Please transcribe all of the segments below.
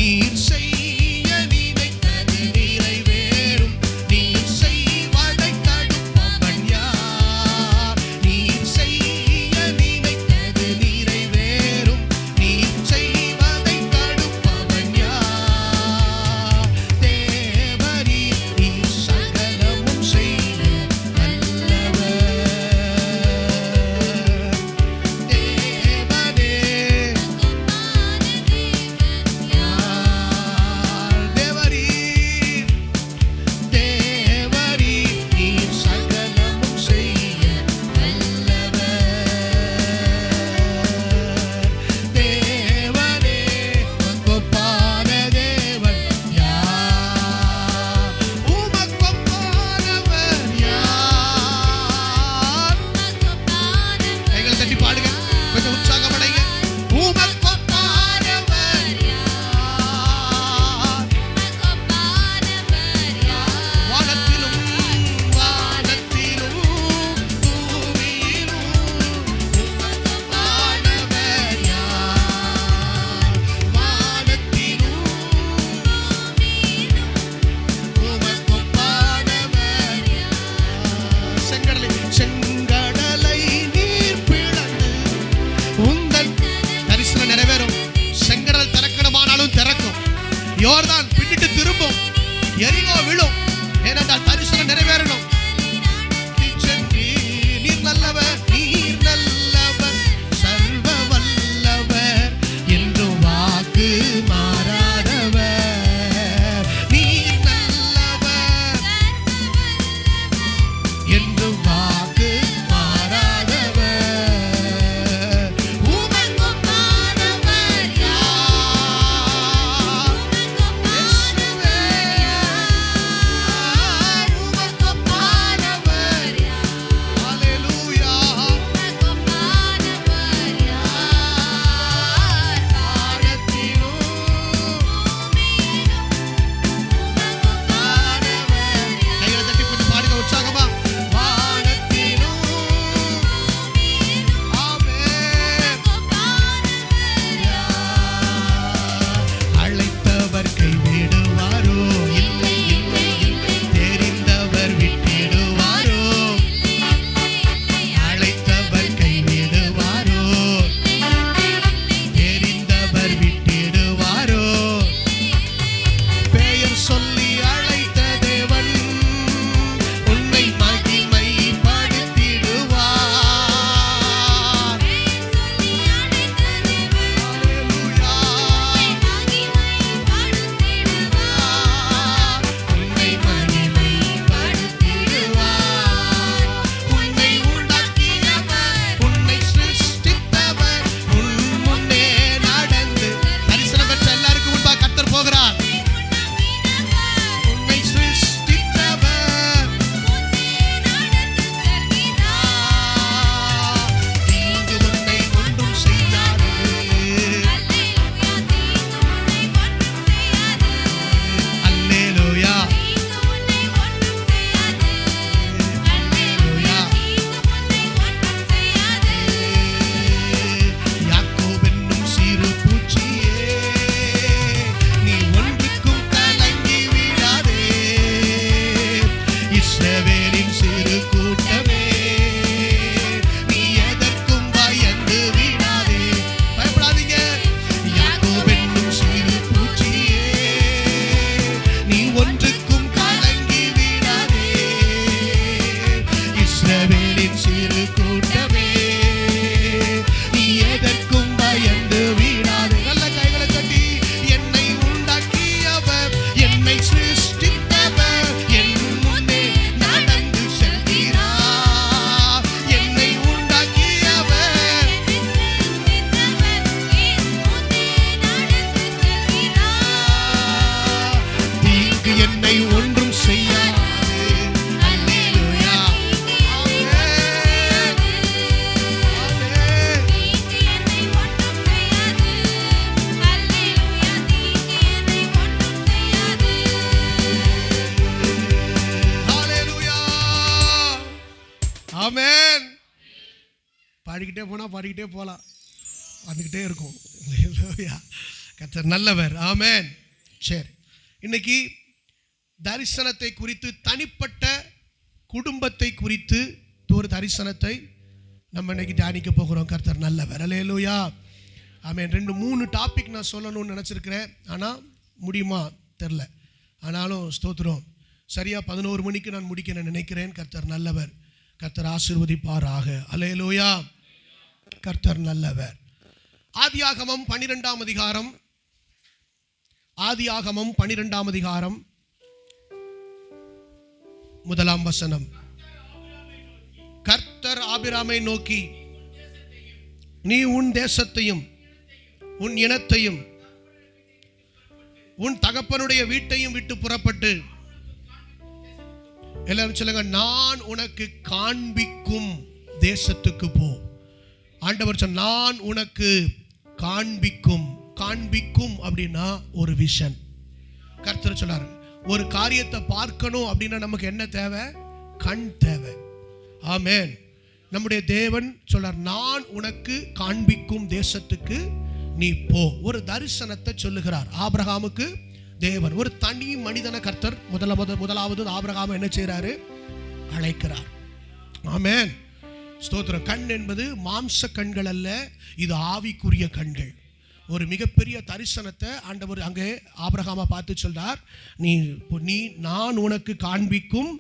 நீர் செய்ய நினைத்தது நிறைவேறும். நீர் செய்வதை தடுப்பவன் யார்? நீர் செய்ய நினைத்தது நிறைவேறும். நீர் செய்வதை தடுப்பவன் யார்? தேவரீ நீர் சகலமும் செய்ய வல்லவர். தேவனே தேவரீ தேவரீ நீர் சகலமும் செய்ய வல்லவர். தேவனே உமக்கொப்பான தேவன் யார்? உமக்கொப்பானவர் யார்? கைகளை தட்டி பாடுங்க, கொஞ்சம் உற்சாகமடைங்க. உமக்கொப்பானவர் யார்? வானத்திலும் வானத்திலும் பூமியிலும் உமக்கொப்பானவர் யார்? வானத்திலும் உமக்கொப்பானவர் யார்? செங்கடலை நீர் பிளந்து உந்தன் தரிசனம் நிறைவேறும். செங்கடல் திறக்கணுமானாலும் திறக்கும். யோர்தான் பின்னிட்டு திரும்பும். எரிகோ விழும். ஏனென்றால் தரிசனம் நிறைவேறணும். நீர் நல்லவர், நீர் நல்லவர், சர்வ வல்லவர், என்றும் வாக்கு மாறாதவர். நீர் நல்லவர், என்றும் வாக்கு மாறாதவர். உமக்கொப்பானவர் யார்? இயேசுவே யார்? உமக்கொப்பானவர் யார்? ஹல்லேலூயா. உமக்கொப்பானவர் யார்? வானத்திலும் உமக்கொப்பானவர் யார்? கைகளை தட்டி கொஞ்சம் பாடுங்க உற்சாகமா. வானத்திலும் ஆமென் யார்? அழைத்தவர் கைவிடுவாரோ? இல்லை இல்லை இல்லை. தெரிந்தவர் விட்டிடுவாரோ? அழைத்தவர் கைவிடுவாரோ? தெரிந்தவர் விட்டிடுவாரோ? பெயர் சொல்லி அழைத்த தேவன் உன்னை மகிமைப்படுத்திடுவார். ஹல்லேலூயா. உன்னை மகிமைப்படுத்திடுவார். உன்னை உண்டாக்கியவர், உன்னை சிருஷ்டித்தவர், உன் முன்னே நடந்து தரிசனம் பெற்ற எல்லாருக்கும் முன்பாக கர்த்தர் போகிறார். உன்னை சிருஷ்டித்தவர் தீங்கு உன்னை ஒன்றும் செய்யாது. அல்லேலூயா. அல்லேலூயா. யாக்கோபென்னும் சிறு பூச்சியே, நீ ஒன்றுக்கும் கலங்கி விடாதே. இஸ்ரவேலின் சிறு கூட்டமே, நீ எதற்கும் பயந்து விடாதே. பயப்படாதீங்க. யாக்கோபென்னும் சிறு பூச்சியே, நீ ஒன்றுக்கும் கலங்கி விடாதே. இஸ்ரவேலின் சிறு கூட்டமே, நீ எதற்கும் பயந்து விடாதே. நல்ல கைகளை தட்டி. என்னை உண்டாக்கியவர், என்னை சிருஷ்டித்தவர், என் முன்னே நடந்து செல்கிறார். என்னை உண்டாக்கியவர் தீங்கு என்னை ஒன்றும் செய்யாது. அல்லேலூயா. ஆமென். ஆமென். ஹல்லேலூயா. ஆமென். பாடிக்கிட்டே போனால் பாடிக்கிட்டே போகலாம், வந்துக்கிட்டே இருக்கும். ஹல்லேலூயா. கர்த்தர் நல்லவர். ஆமென். சரி, இன்னைக்கு தரிசனத்தை குறித்து, தனிப்பட்ட குடும்பத்தை குறித்து ஒரு தரிசனத்தை நம்ம இன்னைக்கு தியானிக்க போகிறோம். கர்த்தர் நல்லவர். அல்லேலூயா. ஆமென். 2-3 டாபிக் நான் சொல்லணும்னு நினச்சிருக்கிறேன், ஆனால் முடியுமா தெரில. ஆனாலும் ஸ்தோத்திரம், சரியா 11 மணிக்கு நான் முடிக்க நினைக்கிறேன். கர்த்தர் நல்லவர். கர்த்தர் ஆசீர்வதிப்பாராக. அல்லேலூயா. கர்த்தர் நல்லவர். ஆதியாகமம் 12ஆம் அதிகாரம், ஆதியாகமம் 12ஆம் அதிகாரம் 1ஆம் வசனம். கர்த்தர் ஆபிராமை நோக்கி, நீ உன் தேசத்தையும் உன் இனத்தையும் உன் தகப்பனுடைய வீட்டையும் விட்டு புறப்பட்டு, எல்லாரும் சொல்லுங்க, நான் உனக்கு காண்பிக்கும் தேசத்துக்கு போ. ஆண்டவர் சொன்ன, நான் உனக்கு காண்பிக்கும். காண்பிக்கும் அப்படின்னா ஒரு விஷன். கர்த்தர் சொன்னார், ஒரு காரியத்தை பார்க்கணும் அப்படின்னா நமக்கு என்ன தேவை? கண் தேவை. ஆமென். நம்முடைய தேவன் சொல்றார், நான் உனக்கு காண்பிக்கும் தேசத்துக்கு நீ போ. ஒரு தரிசனத்தை சொல்லுகிறார் ஆபிரகாமுக்கு தேவன். ஒரு தனி மனிதனை கர்த்தர் முதலாவது ஆபிரகாமை என்ன செய்றாரு? அழைக்கிறார். ஆமென். ஸ்தோத்திரம். கண் என்பது மாம்ச கண்கள் அல்ல, இது ஆவிக்குரிய கண்கள். ஒரு மிகப்பெரிய தரிசனத்தை ஆண்டவர் அங்கே ஆபிரகாமை பார்த்து சொல்றார், நீ நான் உனக்கு காண்பிக்கும்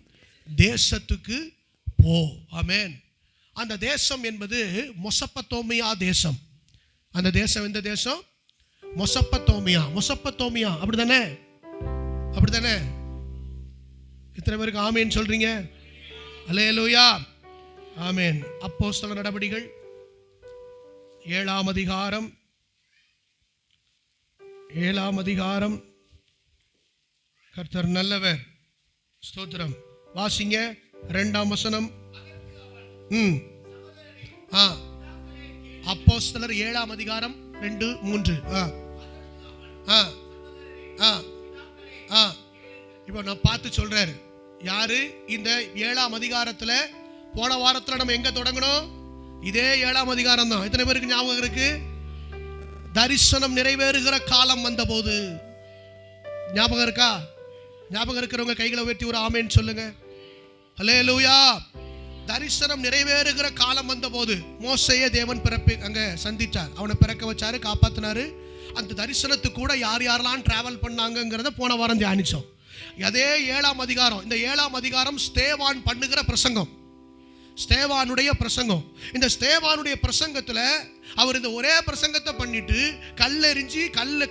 தேசத்துக்கு போ. ஆமென். அந்த தேசம் என்பது மெசொப்பொத்தேமியா தேசம். அந்த தேசம் எந்த தேசம்? மெசொப்பொத்தேமியா. மெசொப்பொத்தேமியா அப்படிதானே? அப்படிதானே? எத்தனை பேருக்கு ஆமென் சொல்றீங்க? அல்லேலூயா. ஆமென். அப்போஸ்தலர் நடபடிகள் 7ஆம் அதிகாரம், 7ஆம் அதிகாரம். கர்த்தர் நல்லவர். ஸ்தோத்திரம். வாசிங்க 2ஆம் வசனம். அப்போஸ்தலர் 7ஆம் அதிகாரம் 2-3. இப்போ நான் பார்த்து சொல்றாரு யாரு? இந்த 7ஆம் அதிகாரத்துல போன வாரத்துல நம்ம எங்க தொடங்கணும்? இதே 7ஆம் அதிகாரம் தான். எத்தனை பேருக்கு ஞாபகம் இருக்கு? தரிசனம் நிறைவேறுகிற காலம் வந்த போது. ஞாபகம் இருக்கா? ஞாபகம் இருக்கிறவங்க கைகளை உயர்த்தி ஒரு ஆமென் சொல்லுங்க. அல்லேலூயா. தரிசனம் நிறைவேறுகிற காலம் வந்த போது மோசேயை தேவன் அங்க சந்திச்சார். அவனை பிறக்க வச்சாரு, காப்பாத்தினாரு. அந்த தரிசனத்துக்கு கூட யார் யாரெல்லாம் டிராவல் பண்ணாங்கிறத போன வாரம் தியானிச்சோம். அதே 7ஆம் அதிகாரம், இந்த 7ஆம் அதிகாரம் ஸ்தேவான் பண்ணுகிற பிரசங்கம். ஸ்தேவானுடைய பிரசங்கம். இந்த ஸ்தேவானுடைய பிரசங்கத்துல அவர் இந்த ஒரே பிரசங்கத்தை பண்ணிட்டு கல்லெறிஞ்சி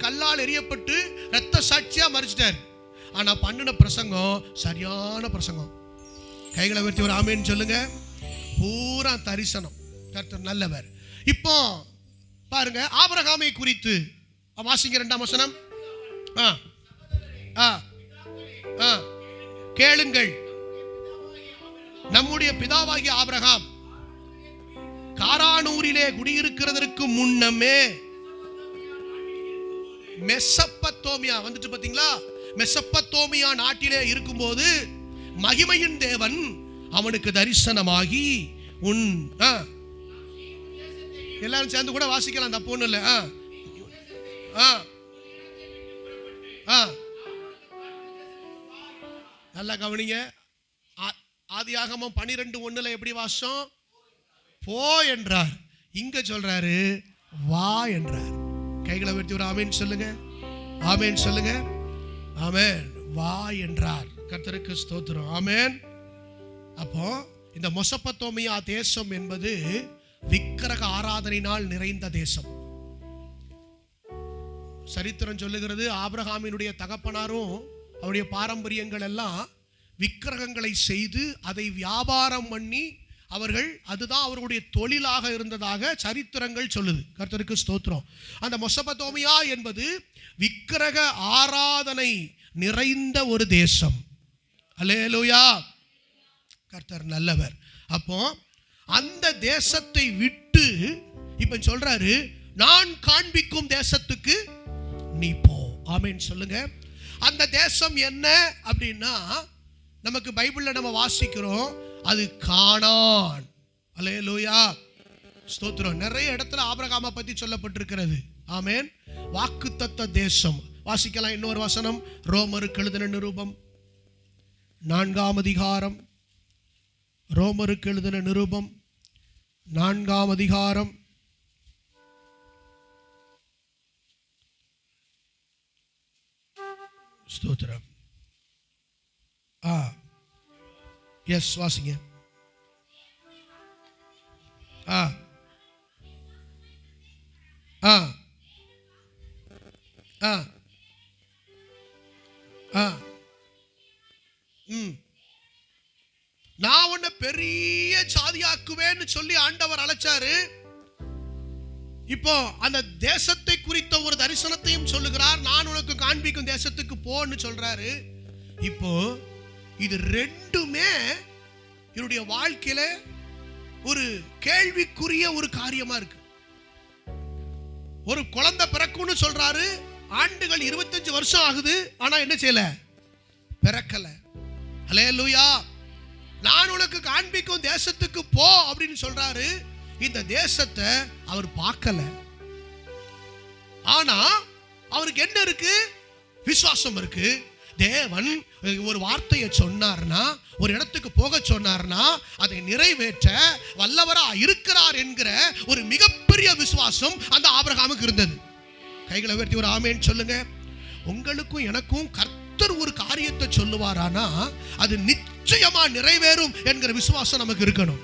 கல்லால் எரியப்பட்டு ரத்த சாட்சியா மரிச்சிட்டார். ஆனா பண்ணின பிரசங்கம் சரியான பிரசங்கம். கைகளை உயர்த்தி ஒரு ஆமென் சொல்லுங்க. பூரா தரிசனம். கர்த்தர் நல்லவர். இப்போ பாருங்க, ஆபிரகாமை குறித்து வாசிங்க 2ஆம் வசனம். கேளுங்கள், நம்முடைய பிதாவாகிய ஆபிரகாம் காரானூரிலே குடியிருக்கிறதற்கு முன்னமே மெசொப்பொத்தேமியா வந்துட்டு பாத்தீங்களா? மெசொப்பொத்தேமியா நாட்டிலே இருக்கும்போது மகிமையின் தேவன் அவனுக்கு தரிசனமாகி எல்லாரும் சேர்ந்து கூட வாசிக்கலாம், தப்பு ஒண்ணும் இல்ல. நல்லா கவனிங்க. ஆதியாகமம் 12:1 எப்படி வாசம்? போ என்றார். இங்க சொல்றாரு வா என்றார். கைகளை உயர்த்தி ஒரு ஆமென் சொல்லுங்க. ஆமென் சொல்லுங்க. ஆமென். வா என்றார். கர்த்தருக்கு ஸ்தோத்திரம். ஆமென். அப்போ இந்த மெசொப்பொத்தேமியா தேசம் என்பது விக்கிரக ஆராதனையினால் நிறைந்த தேசம். சரித்திரம் சொல்லுகிறது, ஆபிரகாமினுடைய தகப்பனாரும் அவருடைய பாரம்பரியங்கள் எல்லாம் விக்கிரகங்களை செய்து அதை வியாபாரம் பண்ணி அவர்கள், அதுதான் அவர்களுடைய தொழிலாக இருந்ததாக சரித்திரங்கள் சொல்லுது. கர்த்தருக்கு ஸ்தோத்திரம். அந்த மெசொப்பொத்தேமியா என்பது விக்கிரக ஆராதனை நிறைந்த ஒரு தேசம். அல்லேலூயா. கர்த்தர் நல்லவர். அப்போ அந்த தேசத்தை விட்டு இப்ப சொல்றாரு, நான் காண்பிக்கும் தேசத்துக்கு நீ போ. ஆமென் சொல்லுங்க. அந்த தேசம் என்ன அப்படின்னா, நமக்கு பைபிள்ல நம்ம வாசிக்கிறோம், அது கானான். அல்லேலூயா. ஸ்தோத்திரம். நிறைய இடத்துல ஆபிரகாமை பத்தி சொல்லப்பட்டிருக்கிறது. ஆமென். வாக்குத்தத்த தேசம். வாசிக்கலாம் இன்னொரு வசனம், ரோமருக்கு எழுதின நிருபம் 4ஆம் அதிகாரம். ரோமருக்கு எழுதின நிருபம் 4ஆம் அதிகாரம். ஸ்தோத்திரம். எஸ், வாசிங்க. நான் உன்னை பெரிய சாதியாக்குவேன்னு சொல்லி ஆண்டவர் அழைச்சாரு. இப்போ அந்த தேசத்தை குறித்த ஒரு தரிசனத்தையும் சொல்லுகிறார். நான் உனக்கு காண்பிக்கும் தேசத்துக்கு போன்னு சொல்றாரு. இப்போ இது ரெண்டுமே என்னுடைய வாழ்க்கையில ஒரு கேள்விக்குரிய ஒரு காரியமா இருக்கு. ஒரு குழந்தை பிறக்கும்னு சொல்றாரு. ஆண்டுகள் 25 வருஷம் ஆகுது, ஆனா என்ன செய்யல? பிறக்கல. ஹல்லேலூயா. நான் உனக்கு காண்பிக்கும் தேசத்துக்கு போ அப்படின்னு சொல்றாரு. இந்த தேசத்தை அவர் பார்க்கல. ஆனா அவருக்கு என்ன இருக்கு? விசுவாசம் இருக்கு. தேவன் ஒரு வார்த்தையை சொன்னார்னா, ஒரு இடத்துக்கு போக சொன்னார்னா அதை நிறைவேற்ற வல்லவரா இருக்கிறார் என்கிற ஒரு மிகப்பெரிய விசுவாசம் அந்த ஆபிரகாமுக்கு இருந்தது. கைகளை உயர்த்தி ஒரு ஆமென் சொல்லுங்க. உங்களுக்கும் எனக்கும் கர்த்தர் ஒரு காரியத்தை சொல்லுவாரானா அது நிச்சயமா நிறைவேறும் என்கிற விசுவாசம் நமக்கு இருக்கணும்.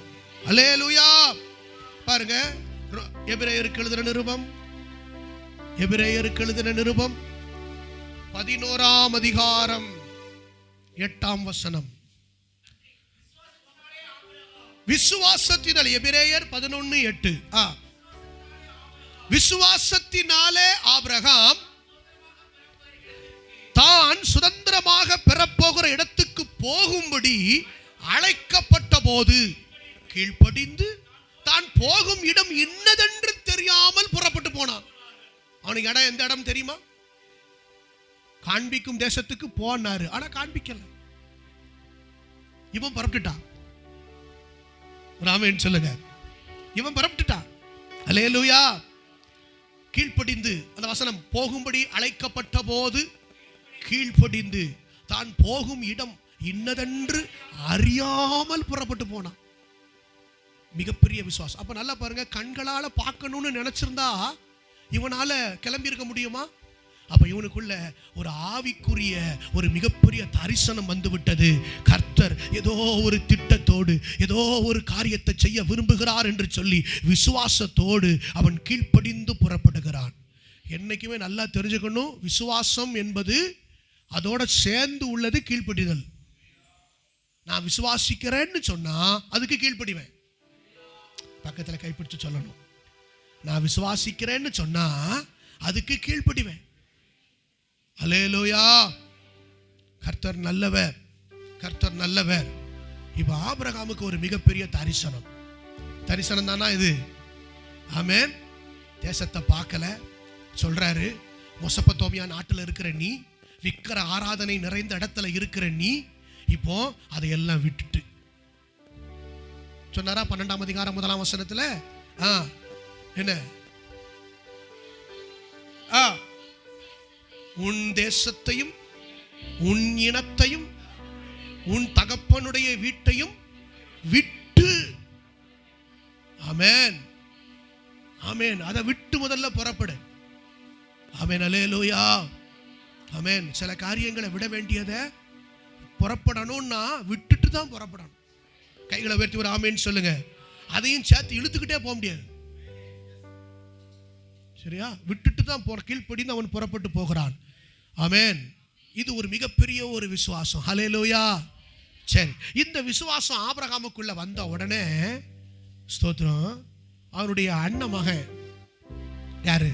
அல்லேலூயா. பாருங்க, எபிரேயருக்கு எழுதின நிருபம், எபிரேயருக்கு எழுதின நிருபம் 11ஆம் அதிகாரம் 8ஆம் வசனம். விசுவாசத்தினால், எபிரேயர் 11:8. விசுவாசத்தினாலே ஆபிரகாம் தான் சுதந்திரமாக பெறப்போகிற இடத்துக்கு போகும்படி அழைக்கப்பட்ட போது கீழ்ப்படிந்து தான் போகும் இடம் இன்னதென்று தெரியாமல் புறப்பட்டு போனான். அவனுக்கு இடம் எந்த இடம் தெரியுமா? காண்பிக்கும் தேசத்துக்கு போனாரு, ஆனா காண்பிக்கல. இவன் புறப்பட்டுட்டான். ஆமென் சொல்லுங்க. இவன் புறப்பட்டுட்டான். அல்லேலூயா. கீழ்ப்படிந்து, அந்த வசனம், போகும்படி அழைக்கப்பட்ட போது கீழ்ப்படிந்து தான் போகும் இடம் இன்னதென்று அறியாமல் புறப்பட்டு போனான். மிகப்பெரிய விசுவாசம். அப்ப நல்லா பாருங்க, கண்களால பார்க்கணும்னு நினைச்சிருந்தா இவனால கிளம்பி இருக்க முடியுமா? அப்ப இவனுக்குள்ள ஒரு ஆவிக்குரிய ஒரு மிகப்பெரிய தரிசனம் வந்து விட்டது. கர்த்தர் ஏதோ ஒரு திட்டத்தோடு ஏதோ ஒரு காரியத்தை செய்ய விரும்புகிறார் என்று சொல்லி விசுவாசத்தோடு அவன் கீழ்ப்படிந்து புறப்படுகிறான். என்னைக்குமே நல்லா தெரிஞ்சுக்கணும், விசுவாசம் என்பது அதோட சேர்ந்து உள்ளது கீழ்ப்படிதல். நான் விசுவாசிக்கிறேன்னு சொன்னா அதுக்கு கீழ்ப்படிவேன். பக்கத்துல கைப்பிடிச்சு சொல்லணும், நான் விசுவாசிக்கிறேன்னு சொன்னா அதுக்கு கீழ்ப்படிவேன். அல்லேலூயா. கர்த்தர் நல்லவர், கர்த்தர் நல்லவர். இப்ப ஆபிரகாமுக்கு ஒரு மிகப்பெரிய தரிசனம் தானா இது? ஆமென். தேசத்தை பார்க்கல, சொல்றாரு, மொசபத்தோமியா நாட்டில் இருக்கிற நீ, விக்கிர ஆராதனை நிறைந்த இடத்துல இருக்கிற நீ, இப்போ அதையெல்லாம் விட்டுட்டு சொன்னாரா? 12ஆம் அதிகாரம் 1ஆம் வசனத்துல என்ன? உன் தேசத்தையும் உன் இனத்தையும் உன் தகப்பனுடைய வீட்டையும் விட்டு. ஆமென், ஆமென். அதை விட்டு முதல்ல புறப்படு. ஆமென், அல்லேலூயா. ஆமென். சில காரியங்களை விட வேண்டியதை புறப்படணும்னா விட்டுட்டு தான் புறப்படணும். கைகளை உயர்த்தி ஒரு ஆமென் சொல்லுங்க. அதையும் சேர்த்து இழுத்துக்கிட்டே போக முடியாது. சரியா? விட்டுட்டு தான் கீழ்ப்படிந்து அவன் புறப்பட்டு போகிறான். ஆமென். இது ஒரு மிகப்பெரிய ஒரு விசுவாசம். ஹல்லேலூயா. சரி, இந்த விசுவாசம் ஆபிரகாமுக்குள்ள வந்த உடனே ஸ்தோத்திரம், அவருடைய அண்ணன் மகன் யாரு?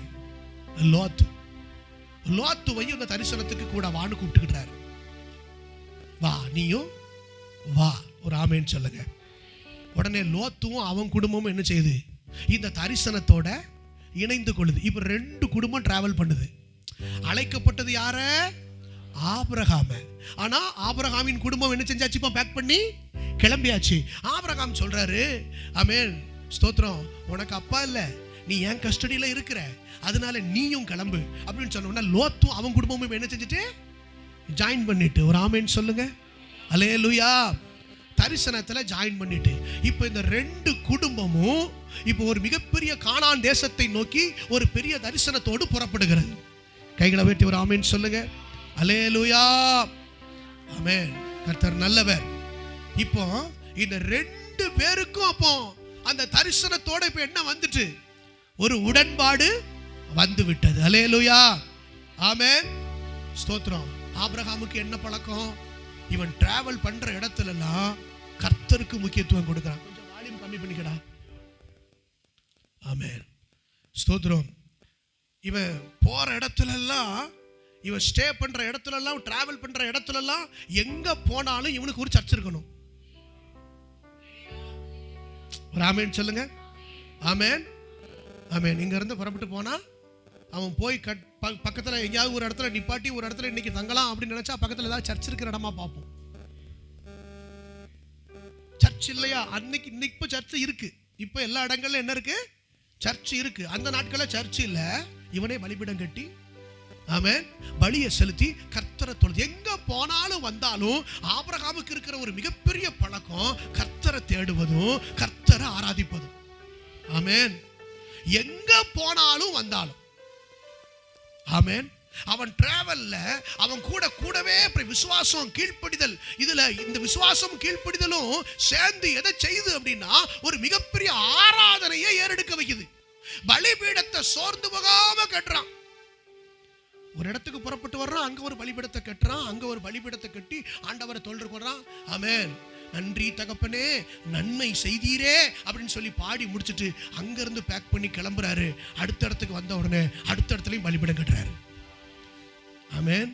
லோத்துவையும் இந்த தரிசனத்துக்கு கூட வான்னு கூப்பிட்டுக்கிட்டாரு. வா, நீயும் வா. ஒரு ஆமென் சொல்லுங்க. உடனே லோத்துவும் அவன் குடும்பமும் என்ன செய்யுது? இந்த தரிசனத்தோட இணைந்து கொள்ளுது. இப்ப 2 குடும்பம் டிராவல் பண்ணுது. அழைக்கப்பட்டது யார? ஆபிரகாம். ஆனா ஆபிரகாமின் குடும்பம் என்ன செஞ்சாச்சு? இப்ப பேக் பண்ணி கிளம்பியாச்சு. ஆபிரகாம் சொல்றாரு, ஆமென், ஸ்தோத்திரம், உனக்கு அப்பா இல்ல, நீ என் கஸ்டடியில் இருக்கிற, அதனால நீயும் கிளம்பு அப்படின்னு சொன்னோம்னா லோத்தும் அவன் குடும்பமும் என்ன செஞ்சுட்டு ஜாயின் பண்ணிட்டு, ஒரு ஆமேன்னு சொல்லுங்க. அல்லேலூயா. தரிசனத்தில் ஜாயின் பண்ணிட்டு இப்போ இந்த ரெண்டு குடும்பமும் இப்போ ஒரு மிகப்பெரிய கானான் தேசத்தை நோக்கி ஒரு பெரிய தரிசனத்தோடு புறப்படுகிறது. கைகளை வெட்டி ஒரு ஆமேன்னு சொல்லுங்க. அல்லேலூயா. ஆமென். கர்த்தர் நல்லவர். இப்போ இந்த ரெண்டு பேருக்கும் அப்போ அந்த தரிசனத்தோட இப்போ என்ன வந்துட்டு, ஒரு உடன்பாடு வந்து விட்டது. அல்லேலூயா. ஆமென். ஸ்தோத்திரம். ஆபிரகாமுக்கு என்ன பழக்கம்? இவன் டிராவல் பண்ற இடத்துல எல்லாம் கர்த்தருக்கு முக்கியத்துவம் கொடுக்கிறான். கொஞ்சம் வால்யூம் கம்மி பண்ணிக்கடா. ஆமென். ஸ்தோத்திரம். இவன் போற இடத்துல எல்லாம், இவன் ஸ்டே பண்ற இடத்துல எல்லாம், டிராவல் பண்ற இடத்துல எல்லாம் எங்க போனாலும் இவனுக்கு ஒரு சர்ச் இருக்கணும். ஒரு ஆமென் சொல்லுங்க. ஆமென். ஆமென். இங்க இருந்து புறப்பட்டு போனா அவன் போய் பக்கத்தில் எங்கேயாவது ஒரு இடத்துல நிப்பாட்டி ஒரு இடத்துல இன்னைக்கு தங்கலாம் அப்படின்னு நினைச்சா பக்கத்தில் ஏதாவது சர்ச் இருக்கிற இடமா பார்ப்போம். சர்ச் இல்லையா? அன்னைக்கு இன்னைக்கு இப்போ சர்ச் இருக்கு. இப்போ எல்லா இடங்கள்ல என்ன இருக்கு? சர்ச் இருக்கு. அந்த நாட்களில் சர்ச் இல்ல. இவனே பலிபீடம் கட்டி, ஆமென், பலியை செலுத்தி கர்த்தரை தொழுது எங்க போனாலும் வந்தாலும் ஆபிரகாமுக்கு இருக்கிற ஒரு மிகப்பெரிய பழக்கம் கர்த்தரை தேடுவதும் கர்த்தரை ஆராதிப்பதும். ஆமென். எங்க போனாலும் வந்தாலும், ஆமென், அவன் டிராவல்ல அவன் கூடவே விசுவாசம் கீழ்ப்படிதல், இதுல இந்த விசுவாசம் கீழ்ப்படிதலும் சேர்ந்து எதை செய்யுது அப்படின்னா ஒரு மிகப்பெரிய ஆராதனையை ஏறெடுக்க வைக்குது. பலிபீடத்தை சோர்ந்து போகாம கட்டுறான். ஒரு இடத்துக்கு புறப்பட்டு வர்றான், அங்க ஒரு பலிபீடத்தை கட்டுறான், அங்க ஒரு பலிபீடத்தை கட்டி ஆண்டவரை தொழுது கொள்றான். ஆமென். நன்றி தகப்பனே, நன்மை செய்தீரே அப்படின்னு சொல்லி பாடி முடிச்சுட்டு அங்க இருந்து பேக் பண்ணி கிளம்புறாரு. அடுத்த இடத்துக்கு வந்த உடனே அடுத்த இடத்துலயும் பலிபீடம் கட்டுறாரு. ஆமென்.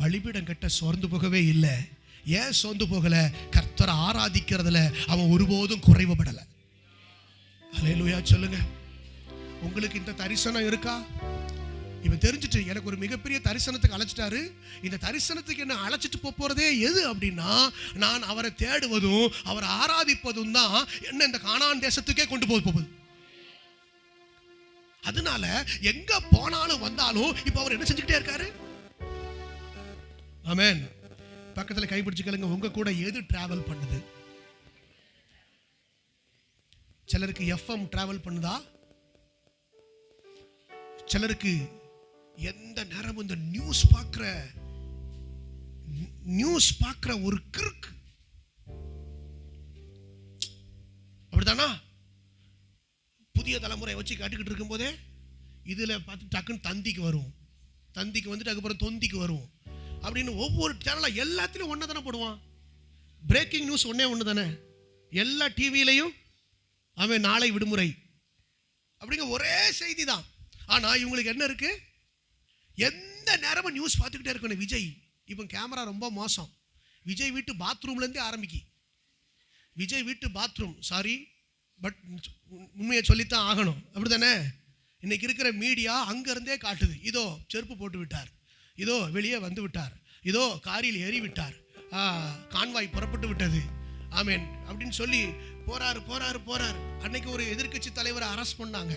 பலிபீடம் கட்ட சோர்ந்து போகவே இல்லை. ஏன் சோர்ந்து போகல? கர்த்தரை ஆராதிக்கிறதுல அவன் ஒருபோதும் குறைவுபடல. அல்லேலூயா சொல்லுங்க. உங்களுக்கு இந்த தரிசனம் இருக்கா? இவன் தெரிஞ்சிட்டு எனக்கு ஒரு மிகப்பெரிய தரிசனத்துக்கு அழைச்சிட்டாரு. இந்த தரிசனத்துக்கு என்ன அழைச்சிட்டு போறதே எது அப்படின்னா, நான் அவரை தேடுவதும் அவரை ஆராதிப்பதும் தான் என்ன இந்த கானான் தேசத்துக்கே கொண்டு போகுது. அதனால எங்க போனாலும் வந்தாலும் இப்ப அவர் என்ன செஞ்சுக்கிட்டே இருக்காரு? ஆமென். பக்கத்துல கைப்பிடிச்சு கேளுங்க, உங்க கூட எது டிராவல் பண்ணுது? சிலருக்கு எஃப்எம் டிராவல் பண்ணுதா, சிலருக்கு எந்த நேரமும் இந்த நியூஸ் பார்க்கிற ஒரு கிறுக்கு. அப்படித்தானா? புதிய தலைமுறை வச்சு காட்டிக்கிட்டு இருக்கும் போதே இதுல பார்த்து டக்குன்னு தந்திக்கு வரும், தந்திக்கு வந்துட்டு அதுக்கப்புறம் தொந்திக்கு வரும் அப்படின்னு ஒவ்வொரு சேனல எல்லாத்திலும் ஒன்றை தானே போடுவான். பிரேக்கிங் நியூஸ் ஒன்று தானே எல்லா டிவிலையும். அவன் நாளை விடுமுறை அப்படிங்க ஒரே செய்தி தான். ஆனா இவங்களுக்கு என்ன இருக்கு? எந்த நேரமும் நியூஸ் பார்த்துக்கிட்டே இருக்கணும். விஜய் இப்போ கேமரா ரொம்ப மோசம். விஜய் வீட்டு பாத்ரூம்ல இருந்தே ஆரம்பிக்கி. விஜய் வீட்டு பாத்ரூம், சாரி பட் உண்மையை சொல்லித்தான் ஆகணும், அப்படித்தானே? இன்னைக்கு இருக்கிற மீடியா அங்க இருந்தே காட்டுது. இதோ செருப்பு போட்டு விட்டார், இதோ வெளியே வந்து விட்டார், இதோ காரில் ஏறி விட்டார், கான்வாய் புறப்பட்டு விட்டது, ஆமென் அப்படின்னு சொல்லி போறாரு. அன்னைக்கு ஒரு எதிர்க்கட்சி தலைவரை அரெஸ்ட் பண்ணாங்க.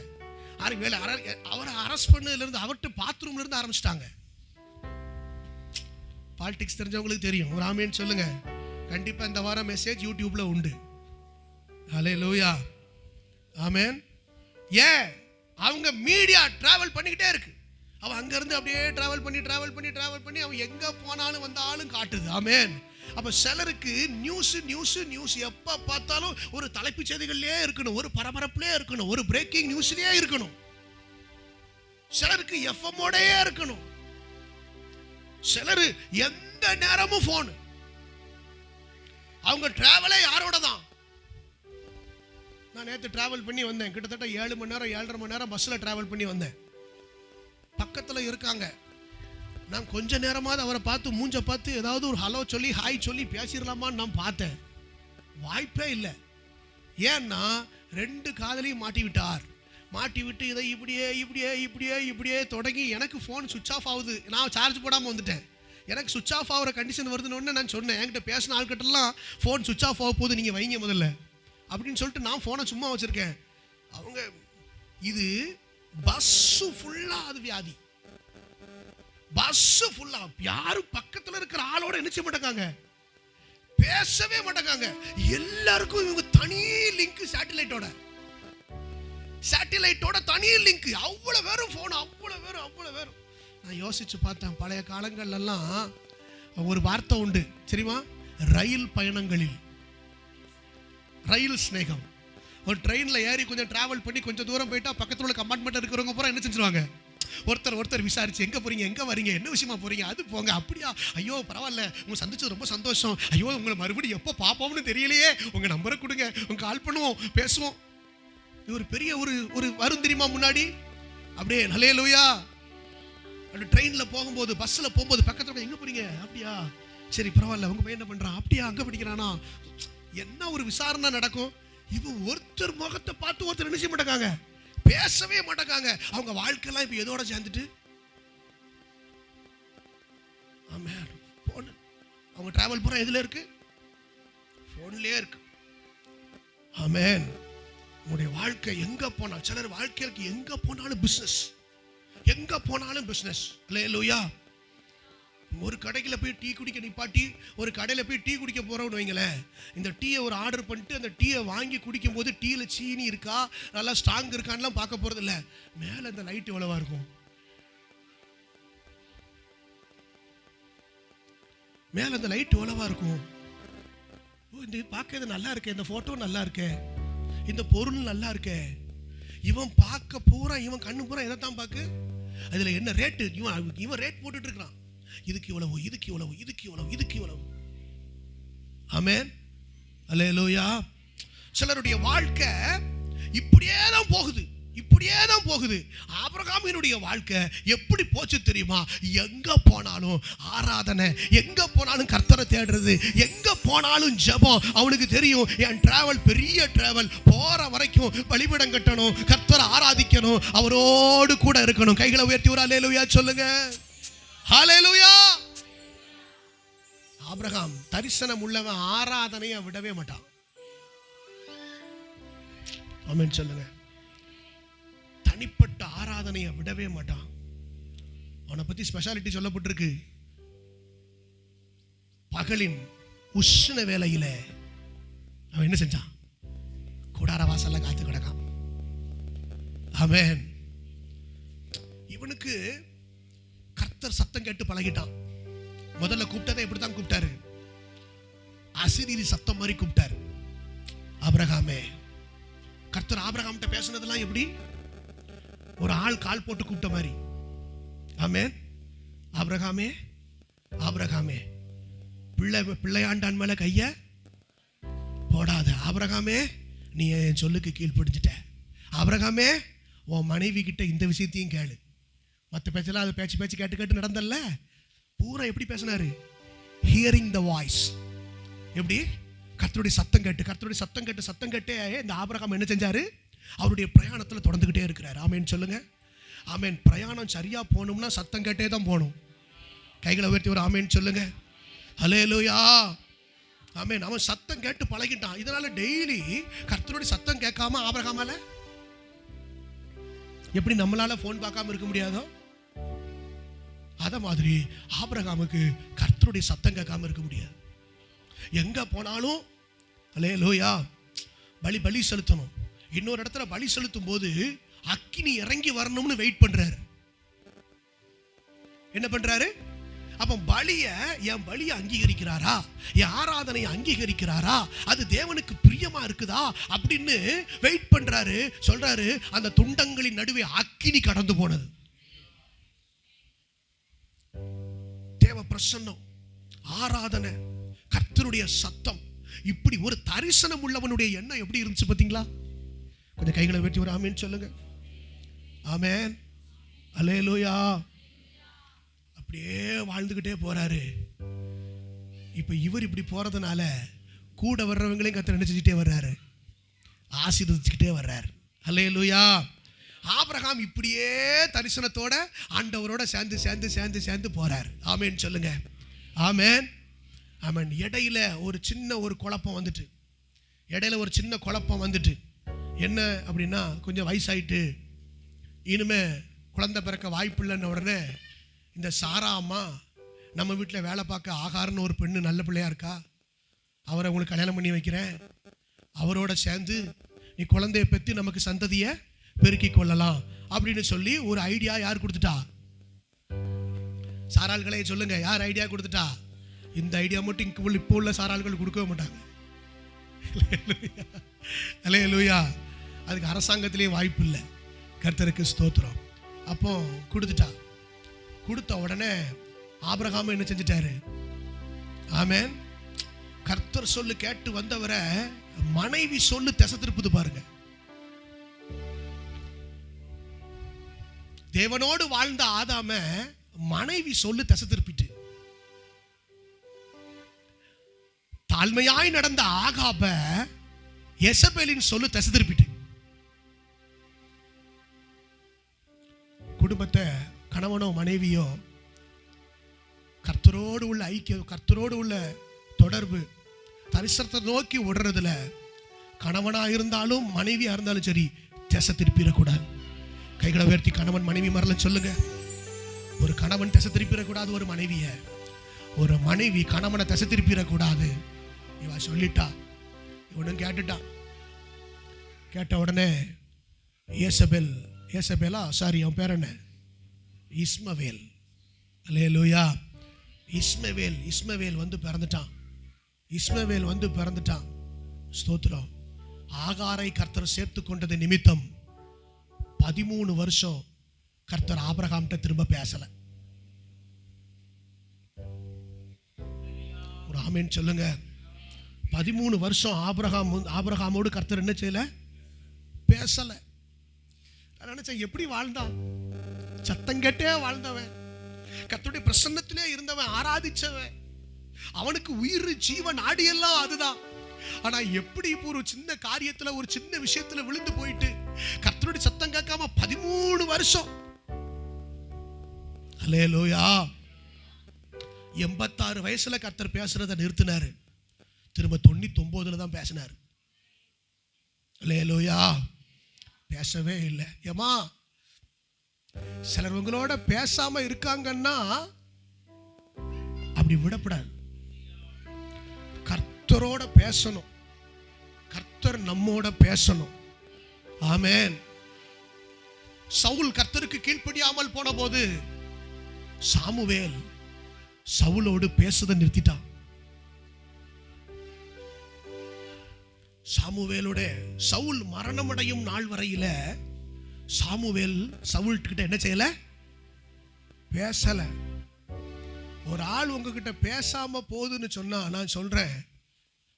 அவரை அரெஸ்ட் பண்ணதுல இருந்து அவர்கிட்ட பாத்ரூம்ல இருந்து ஆரம்பிச்சிட்டாங்க. பாலிடிக்ஸ் தெரிஞ்சவங்களுக்கு தெரியும். ஒரு ஆமென் சொல்லுங்க. கண்டிப்பா இந்த வாரம் மெசேஜ் யூடியூப்ல உண்டு. ஹல்லேலூயா. ஆமென். ஏன்? அவங்க மீடியா டிராவல் பண்ணிக்கிட்டே இருக்கு. அவன் அங்க இருந்து அப்படியே டிராவல் பண்ணி அவன் எங்க போனாலும் வந்தாலும் காட்டுது. ஆமென். அப்ப சிலருக்கு நியூஸ் எப்ப பார்த்தாலும் ஒரு தலைப்புச் செய்திகள்லயே இருக்கணும், ஒரு பரபரப்புலயே இருக்கணும், ஒரு பிரேக்கிங் நியூஸ்லயே இருக்கணும். சிலருக்கு எஃப்எம் ஓடயே இருக்கணும். சிலர் எந்த நேரமும் போன். அவங்க டிராவலே யாரோட தான். நான் நேற்று டிராவல் பண்ணி வந்தேன். கிட்டத்தட்ட 7 மணி நேரம் 7.5 மணி நேரம் பஸ்ல டிராவல் பண்ணி வந்தேன். பக்கத்துல இருக்காங்க. நான் கொஞ்ச நேரமாவது அவரை பார்த்து மூஞ்ச பார்த்து ஏதாவது ஒரு ஹலோ சொல்லி ஹாய் சொல்லி பேசிடலாமான்னு நான் பார்த்தேன். வாய்ப்பே இல்லை. ஏன்னா 2 காதலையும் மாட்டி விட்டு இதை இப்படியே தொடங்கி எனக்கு ஃபோன் சுவிட்ச் ஆஃப் ஆகுது. நான் சார்ஜ் போடாமல் வந்துட்டேன். எனக்கு சுவிட்ச் ஆஃப் ஆகிற கண்டிஷன் வருதுன்னு நான் சொன்னேன். என்கிட்ட பேசின ஆள்கிட்டலாம் ஃபோன் சுவிட்ச் ஆஃப் ஆக போகுது, நீங்கள் வைங்க முதல்ல அப்படின்னு சொல்லிட்டு நான் ஃபோனை சும்மா வச்சுருக்கேன். அவங்க இது பஸ் ஃபுல்லா அது வியாதி. பஸ் ஃபுல்லா யாரும் பக்கத்துல இருக்கிற ஆளோட என்ன செய்ய மாட்டாங்க, பேசவே மாட்டாங்க. எல்லாருக்கும் இவங்க தனி லிங்க், சேட்டலைட்டோட தனி லிங்க். அவ்வளவு வேறும் போன், அவ்வளவு வேறும். நான் யோசிச்சு பார்த்தேன், பழைய காலங்கள்ல எல்லாம் ஒரு வார்த்தை உண்டு தெரியுமா? ரயில் பயணங்களில் ரயில் ஸ்நேகம். ஒரு ட்ரெயின்ல ஏறி கொஞ்சம் டிராவல் பண்ணி கொஞ்சம் தூரம் போயிட்டா பக்கத்துல உள்ள கம்பார்ட்மெண்ட் இருக்கிறவங்க பூரா என்ன செஞ்சிருவாங்க, ஒருத்தர் விசாரிச்சு எங்க போறீங்க, எங்க வரீங்க, என்ன விஷயமா போறீங்க, அது போங்க, அப்படியா, ஐயோ பரவாயில்ல, உங்க சந்திச்சது ரொம்ப சந்தோஷம், ஐயோ உங்களை மறுபடியும் எப்போ பார்ப்போம்னு தெரியலையே, உங்க நம்பரை கொடுங்க, உங்க கால் பண்ணுவோம், பேசுவோம். இது ஒரு பெரிய ஒரு வரும் தெரியுமா முன்னாடி. அப்படியே ஹல்லேலூயா. அப்படி ட்ரெயின்ல போகும்போது, பஸ்ல போகும்போது பக்கத்துல எங்க போறீங்க, அப்படியா, சரி பரவாயில்ல, உங்க பையன் என்ன பண்றான், அப்படியா, அங்க படிக்கிறானா, என்ன ஒரு விசாரணை நடக்கும். இவ ஒருத்தர் முகத்தை பார்த்து ஒருத்தர் என்ன செய்ய மாட்டாங்க, பேசவே மாட்டாங்க. அவங்க வாழ்க்கையெல்லாம் இப்ப எதோட சேர்ந்துட்டு, அவங்க டிராவல் பூரா எதுல இருக்கு, போன்லயே இருக்கு. ஆமென். உங்களுடைய வாழ்க்கை எங்க போனா, சிலர் வாழ்க்கைக்கு எங்க போனாலும் பிசினஸ், எங்க போனாலும் பிசினஸ். அல்லேலூயா. ஒரு கடையில போய் டீ குடிக்க நிப்பாட்டி, ஒரு கடையில போய் டீ குடிக்க போறோம்னு வைங்களேன், இந்த டீயை ஒரு ஆர்டர் பண்ணிட்டு அந்த டீயை வாங்கி குடிக்கும் போது டீல சீனி இருக்கா, நல்லா ஸ்ட்ராங் இருக்கான்லாம் பார்க்க போறது இல்ல, மேல இந்த லைட் எவ்வளவா இருக்கும், மேல அந்த லைட் எவ்வளவா இருக்கும். இந்த பார்க்க நல்லா இருக்கே, இந்த போட்டோ நல்லா இருக்கே, இந்த பொருள் நல்லா இருக்கே. இவன் பார்க்க பூரா, இவன் கண்ணு பூரா எதைத்தான் பார்க்கு, அதுல என்ன ரேட்டு, இவன் ரேட் போட்டுட்டு இருக்கான், இதுக்கு இவ்வளவு, இதுக்கு இவ்வளவு, இதுக்கு இவ்வளவு, இதுக்கு இவ்வளவு. ஆமென். அல்லேலூயா. சிலருடைய வாழ்க்கை இப்படியே தான் போகுது. ஆபிரகாமினுடைய வாழ்க்கை எப்படி போச்சு தெரியுமா? எங்க போனாலும் ஆராதனை, எங்க போனாலும் கர்த்தரை தேடுறது, எங்க போனாலும் ஜெபம். அவனுக்கு தெரியும், என் டிராவல் பெரிய டிராவல், போற வரைக்கும் பலிபீடம் கட்டணும், கர்த்தரை ஆராதிக்கணும், அவரோடு கூட இருக்கணும். கைகளை உயர்த்தி ஒரு அல்லேலூயா சொல்லுங்க. ஹல்லேலூயா. ஆபிரகாம் தரிசனம் உள்ளவன், ஆராதனையை விடவே மாட்டான். ஆமென் சொல்லுங்க. தனிப்பட்ட ஆராதனையை விடவே மாட்டான். அவனை பத்தி ஸ்பெஷாலிட்டி சொல்லப்பட்டிருக்கு. பகலின் உஷ்ண வேளையில அவன் என்ன செஞ்சான், கூடார வாசல்ல காத்து கிடக்கான். ஆமென். இவனுக்கு கர்த்தர் சத்தம் கேட்டு பழகிட்டான். முதல்ல கூப்பிட்டதை எப்படித்தான் கூப்பிட்டாரு, அசிரீரி சத்தம் மாதிரி கூப்பிட்டாரு. ஆபிரகாமே, கர்த்தர் ஆபிரகாம்கிட்ட பேசுனதெல்லாம் எப்படி, ஒரு ஆள் கால் போட்டு கூப்பிட்ட மாதிரி. ஆமென். ஆபிரகாமே, ஆபிரகாமே, பிள்ளையாண்டான் மேல கைய போடாத. ஆபிரகாமே, நீ என் சொல்லுக்கு கீழ்ப்படிஞ்சிட்ட. ஆபிரகாமே, உன் மனைவி கிட்ட இந்த விஷயத்தையும் கேளு. மற்ற பேச்செல்லாம் அது பேச்சு கேட்டு நடந்தல்ல, பூரா எப்படி பேசினாரு, ஹியரிங் த வாய்ஸ். எப்படி, கர்த்தருடைய சத்தம் கேட்டு இந்த ஆபிரகாம் என்ன செஞ்சாரு, அவருடைய பிரயாணத்தில் தொடர்ந்துகிட்டே இருக்கிறார். ஆமென் சொல்லுங்க. ஆமென். பிரயாணம் சரியா போகணும்னா சத்தம் கேட்டே தான் போகணும். கைகளை உயர்த்தி ஒரு ஆமென் சொல்லுங்க. ஹல்லேலூயா. ஆமென். அவன் சத்தம் கேட்டு பழகிட்டான். இதனால டெய்லி கர்த்தருடைய சத்தம் கேட்காம ஆபிரகாமால எப்படி நம்மளால போன் பார்க்காம இருக்க முடியாதோ, அத மாதிரி ஆபிரகாமுக்கு கர்த்தருடைய சத்தம் கேட்காம இருக்க முடியாது. எங்க போனாலும் அல்லேலூயா பலி செலுத்தணும். இன்னொரு இடத்துல பலி செலுத்தும் போது அக்கினி இறங்கி வரணும்னு வெயிட் பண்றாரு. என்ன பண்றாரு? அப்ப என் பலியை அங்கீகரிக்கிறாரா, என் ஆராதனையை அங்கீகரிக்கிறாரா, அது தேவனுக்கு பிரியமா இருக்குதா அப்படின்னு வெயிட் பண்றாரு. சொல்றாரு, அந்த துண்டங்களின் நடுவே அக்கினி கடந்து போனது. தேவ பிரசன்னம், ஆராதனை, கர்த்தருடைய சத்தம், இப்படி ஒரு தரிசனம் உள்ளவனுடைய எண்ணம் எப்படி இருந்துச்சு பாத்தீங்களா? கொஞ்சம் கைகளை வெட்டி ஒரு ஆமென் சொல்லுங்க. ஆமென். அல்லேலூயா. அப்படியே வாழ்ந்துகிட்டே போறாரு. இப்ப இவர் இப்படி போறதுனால கூட வர்றவங்களையும் கர்த்தர் என்ன செஞ்சுட்டே வர்றாரு, ஆசீர்வதிச்சுக்கிட்டே வர்றாரு. அல்லேலூயா. ஆபிரகாம் இப்படியே தரிசனத்தோட ஆண்டவரோட சேர்ந்து போறார். ஆமென் சொல்லுங்க. ஆமென். ஆமென். இடையில ஒரு சின்ன குழப்பம் வந்துட்டு, என்ன அப்படின்னா, கொஞ்சம் வயசாயிட்டு இனிமே குழந்தை பிறக்க வாய்ப்பு இல்லைன்னு உடனே இந்த சாரா அம்மா, நம்ம வீட்டில் வேலை பார்க்க ஆகாரன்னு ஒரு பெண்ணு நல்ல பிள்ளையா இருக்கா, அவரை உங்களுக்கு கல்யாணம் பண்ணி வைக்கிறேன், அவரோட சேர்ந்து நீ குழந்தைய பெற்று நமக்கு சந்ததியை பெருக்கி கொள்ளலாம் அப்படின்னு சொல்லி ஒரு ஐடியா யார் கொடுத்துட்டா? சாராள்களே சொல்லுங்க, யார் ஐடியா கொடுத்துட்டா? இந்த ஐடியா மட்டும் இப்போ உள்ள சாராள்கள் கொடுக்கவே மாட்டாங்க. அல்லேலூயா. அதுக்கு அரசாங்கத்திலேயே வாய்ப்பு இல்லை. கர்த்தருக்கு ஸ்தோத்திரம். அப்போ கொடுத்துட்டா. கொடுத்த உடனே ஆபிரகாம் என்ன செஞ்சிட்டாரு? ஆமென். கர்த்தர் சொல்லு கேட்டு வந்தவரை மனைவி சொல்லு திசை திருப்புது பாருங்க. தேவனோடு வாழ்ந்த ஆதாம மனைவி சொல்லு திசை திருப்பிட்டு, தாழ்மையாய் நடந்த ஆகாப எசபேலின் சொல்லு திசை திருப்பிட்டு, குடும்பத்தை கணவனோ மனைவியோ கர்த்தரோடு உள்ள ஐக்கியம், கர்த்தரோடு உள்ள தொடர்பு, தரிசனத்தை நோக்கி ஓடுறதுல கணவனா இருந்தாலும் மனைவியா இருந்தாலும் சரி திசை திருப்பிடக்கூடாது. கைகளை உயர்த்தி கணவன் மனைவி மரல சொல்லுங்க. ஒரு கணவன் திசை திருப்பிடக்கூடாது ஒரு மனைவிய, ஒரு மனைவி கணவனை திசை திருப்பிடக்கூடாது. இவ சொல்லிட்டா, இவனும் கேட்டுட்டான். கேட்ட உடனே ஏசபேலா சாரி அவன் பேர் என்ன? இஸ்மவேல். அல்லேலூயா. இஸ்மவேல் வந்து பிறந்துட்டான். ஸ்தோத்திரம். ஆகாரை கர்த்தர் சேர்த்து கொண்டது நிமித்தம் 13 வருஷம் கர்த்தர் ஆபிரகாம்கிட்ட திரும்ப பேசல. ஒரு ஆமென் சொல்லுங்க. 13 வருஷம் ஆபிரகாமோடு கர்த்தர் என்ன செய்யல? பேசல. நினைச்சேன் எப்படி வாழ்ந்தான்? சத்தம் கேட்டே வாழ்ந்தவன், கர்த்தருடைய பிரசன்னத்திலே இருந்தவன், ஆராதிச்சவன், அவனுக்கு உயிர் ஜீவன் ஆடியெல்லாம் அதுதான். ஆனா எப்படி இப்போ ஒரு சின்ன காரியத்துல, ஒரு சின்ன விஷயத்துல விழுந்து போயிட்டு கர்த்தருடைய சத்தம் கேட்காம 13 வருஷம். அல்லேலூயா. 86 வயசுல கர்த்தர் பேசுறத நிறுத்தினாரு. திரும்ப 99 தான் பேசினார். அல்லேலூயா. பேசவே இல்லை. ஏமா சிலர் உங்களோட பேசாம இருக்காங்கன்னா அப்படி விடப்படாது. கர்த்தரோட பேசணும். கர்த்தர் நம்மோட பேசணும். ஆமென். சவுல் கர்த்தருக்கு கீழ்ப்படியாமல் போன போது சாமுவேல் சவுலோடு பேசுறதை நிறுத்திட்டான். சாமுவேலோட சவுல் மரணமடையும் நாள் வரையில சாமுவேல் சவுல் கிட்ட என்ன செய்யல? பேசல. ஒரு ஆள் உங்ககிட்ட பேசாம போகுதுன்னு சொன்னா நான் சொல்றேன்,